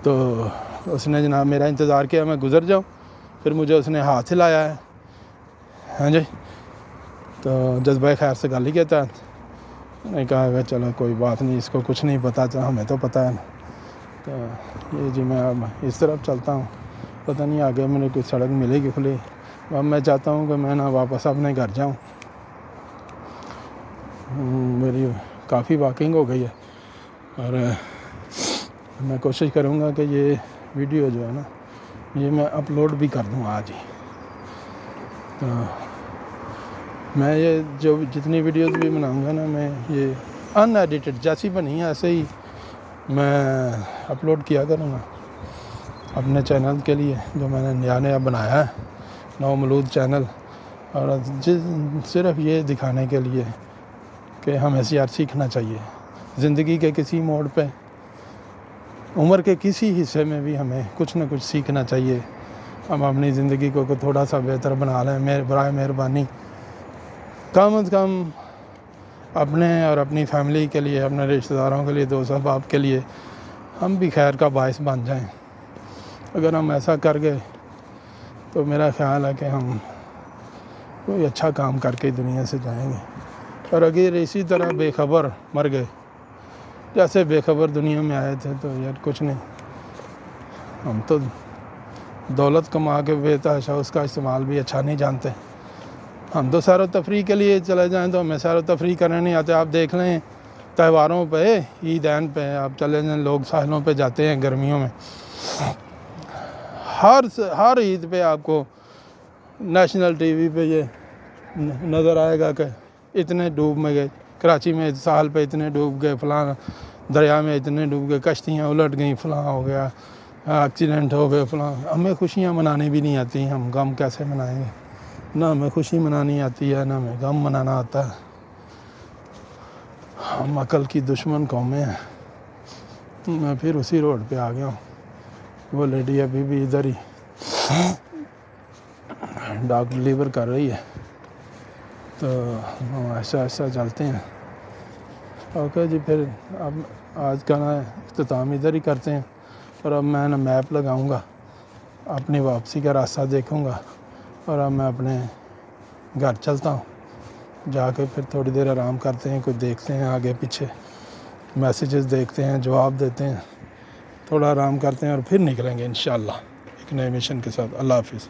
تو اس نے جناب میرا انتظار کیا میں گزر جاؤں، پھر مجھے اس نے ہاتھ ہلایا ہے۔ ہاں جی، تو جذبہ خیر سے گالی کہتا ہے۔ میں نے کہا کہ چلو کوئی بات نہیں، اس کو کچھ نہیں پتہ، ہمیں تو پتہ ہے نا۔ تو یہ جی میں اب اس طرف چلتا ہوں، پتہ نہیں آگے مجھے کوئی سڑک ملے گی کھلی۔ اب میں چاہتا ہوں کہ میں نا واپس اپنے گھر جاؤں، میری کافی واکنگ ہو گئی ہے، اور میں کوشش کروں گا کہ یہ ویڈیو جو ہے نا یہ میں اپلوڈ بھی کر دوں آج ہی۔ تو میں یہ جو جتنی ویڈیوز بھی بناؤں گا نا، میں یہ ان ایڈیٹڈ جیسی بنی ہے ایسے ہی میں اپلوڈ کیا کروں گا اپنے چینل کے لیے، جو میں نے نیا بنایا ہے نومولود چینل، اور صرف یہ دکھانے کے لیے کہ ہمیں سیکھنا چاہیے زندگی کے کسی موڑ پہ، عمر کے کسی حصے میں بھی ہمیں کچھ نہ کچھ سیکھنا چاہیے. ہم اپنی زندگی کو تھوڑا سا بہتر بنا لیں. برائے مہربانی کم از کم اپنے اور اپنی فیملی کے لیے، اپنے رشتہ داروں کے لیے، دوست احباب کے لیے ہم بھی خیر کا باعث بن جائیں. اگر ہم ایسا کر گئے تو میرا خیال ہے کہ ہم کوئی اچھا کام کر کے دنیا سے جائیں گے. اور اگر اسی طرح بے خبر مر گئے، جیسے بے خبر دنیا میں آئے تھے، تو یار کچھ نہیں. ہم تو دولت کما کے بے تحاشا اس کا استعمال بھی اچھا نہیں جانتے. ہم تو سیر و تفریح کے لیے چلے جائیں تو ہمیں سیر و تفریح کرنے نہیں آتے. آپ دیکھ لیں تہواروں پہ، عیدین پہ آپ چلے جائیں، لوگ ساحلوں پہ جاتے ہیں گرمیوں میں. ہر عید پہ آپ کو نیشنل ٹی وی پہ یہ نظر آئے گا کہ اتنے ڈوب میں گئے، کراچی میں ساحل پہ اتنے ڈوب گئے، فلاں دریا میں اتنے ڈوب گئے، کشتیاں الٹ گئیں، فلاں ہو گیا، ایکسیڈنٹ ہو گئے، فلاں. ہمیں خوشیاں منانی بھی نہیں آتی، ہم غم کیسے منائیں گے؟ نہ ہمیں خوشی منانی آتی ہے، نہ ہمیں غم منانا آتا ہے. ہم عقل کی دشمن قومیں ہیں. میں پھر اسی روڈ پہ آ گیا ہوں. وہ لیڈی ابھی بھی ادھر ہی ڈاگ ڈلیور کر رہی ہے، تو ہم ایسا ایسا چلتے ہیں. اوکے جی، پھر اب آج کا نا اختتام ادھر ہی کرتے ہیں. اور اب میں نا میپ لگاؤں گا، اپنی واپسی کا راستہ دیکھوں گا، اور اب میں اپنے گھر چلتا ہوں. جا کے پھر تھوڑی دیر آرام کرتے ہیں، کچھ دیکھتے ہیں آگے پیچھے، میسیجز دیکھتے ہیں، جواب دیتے ہیں، تھوڑا آرام کرتے ہیں، اور پھر نکلیں گے انشاءاللہ ایک نئے مشن کے ساتھ. اللہ حافظ.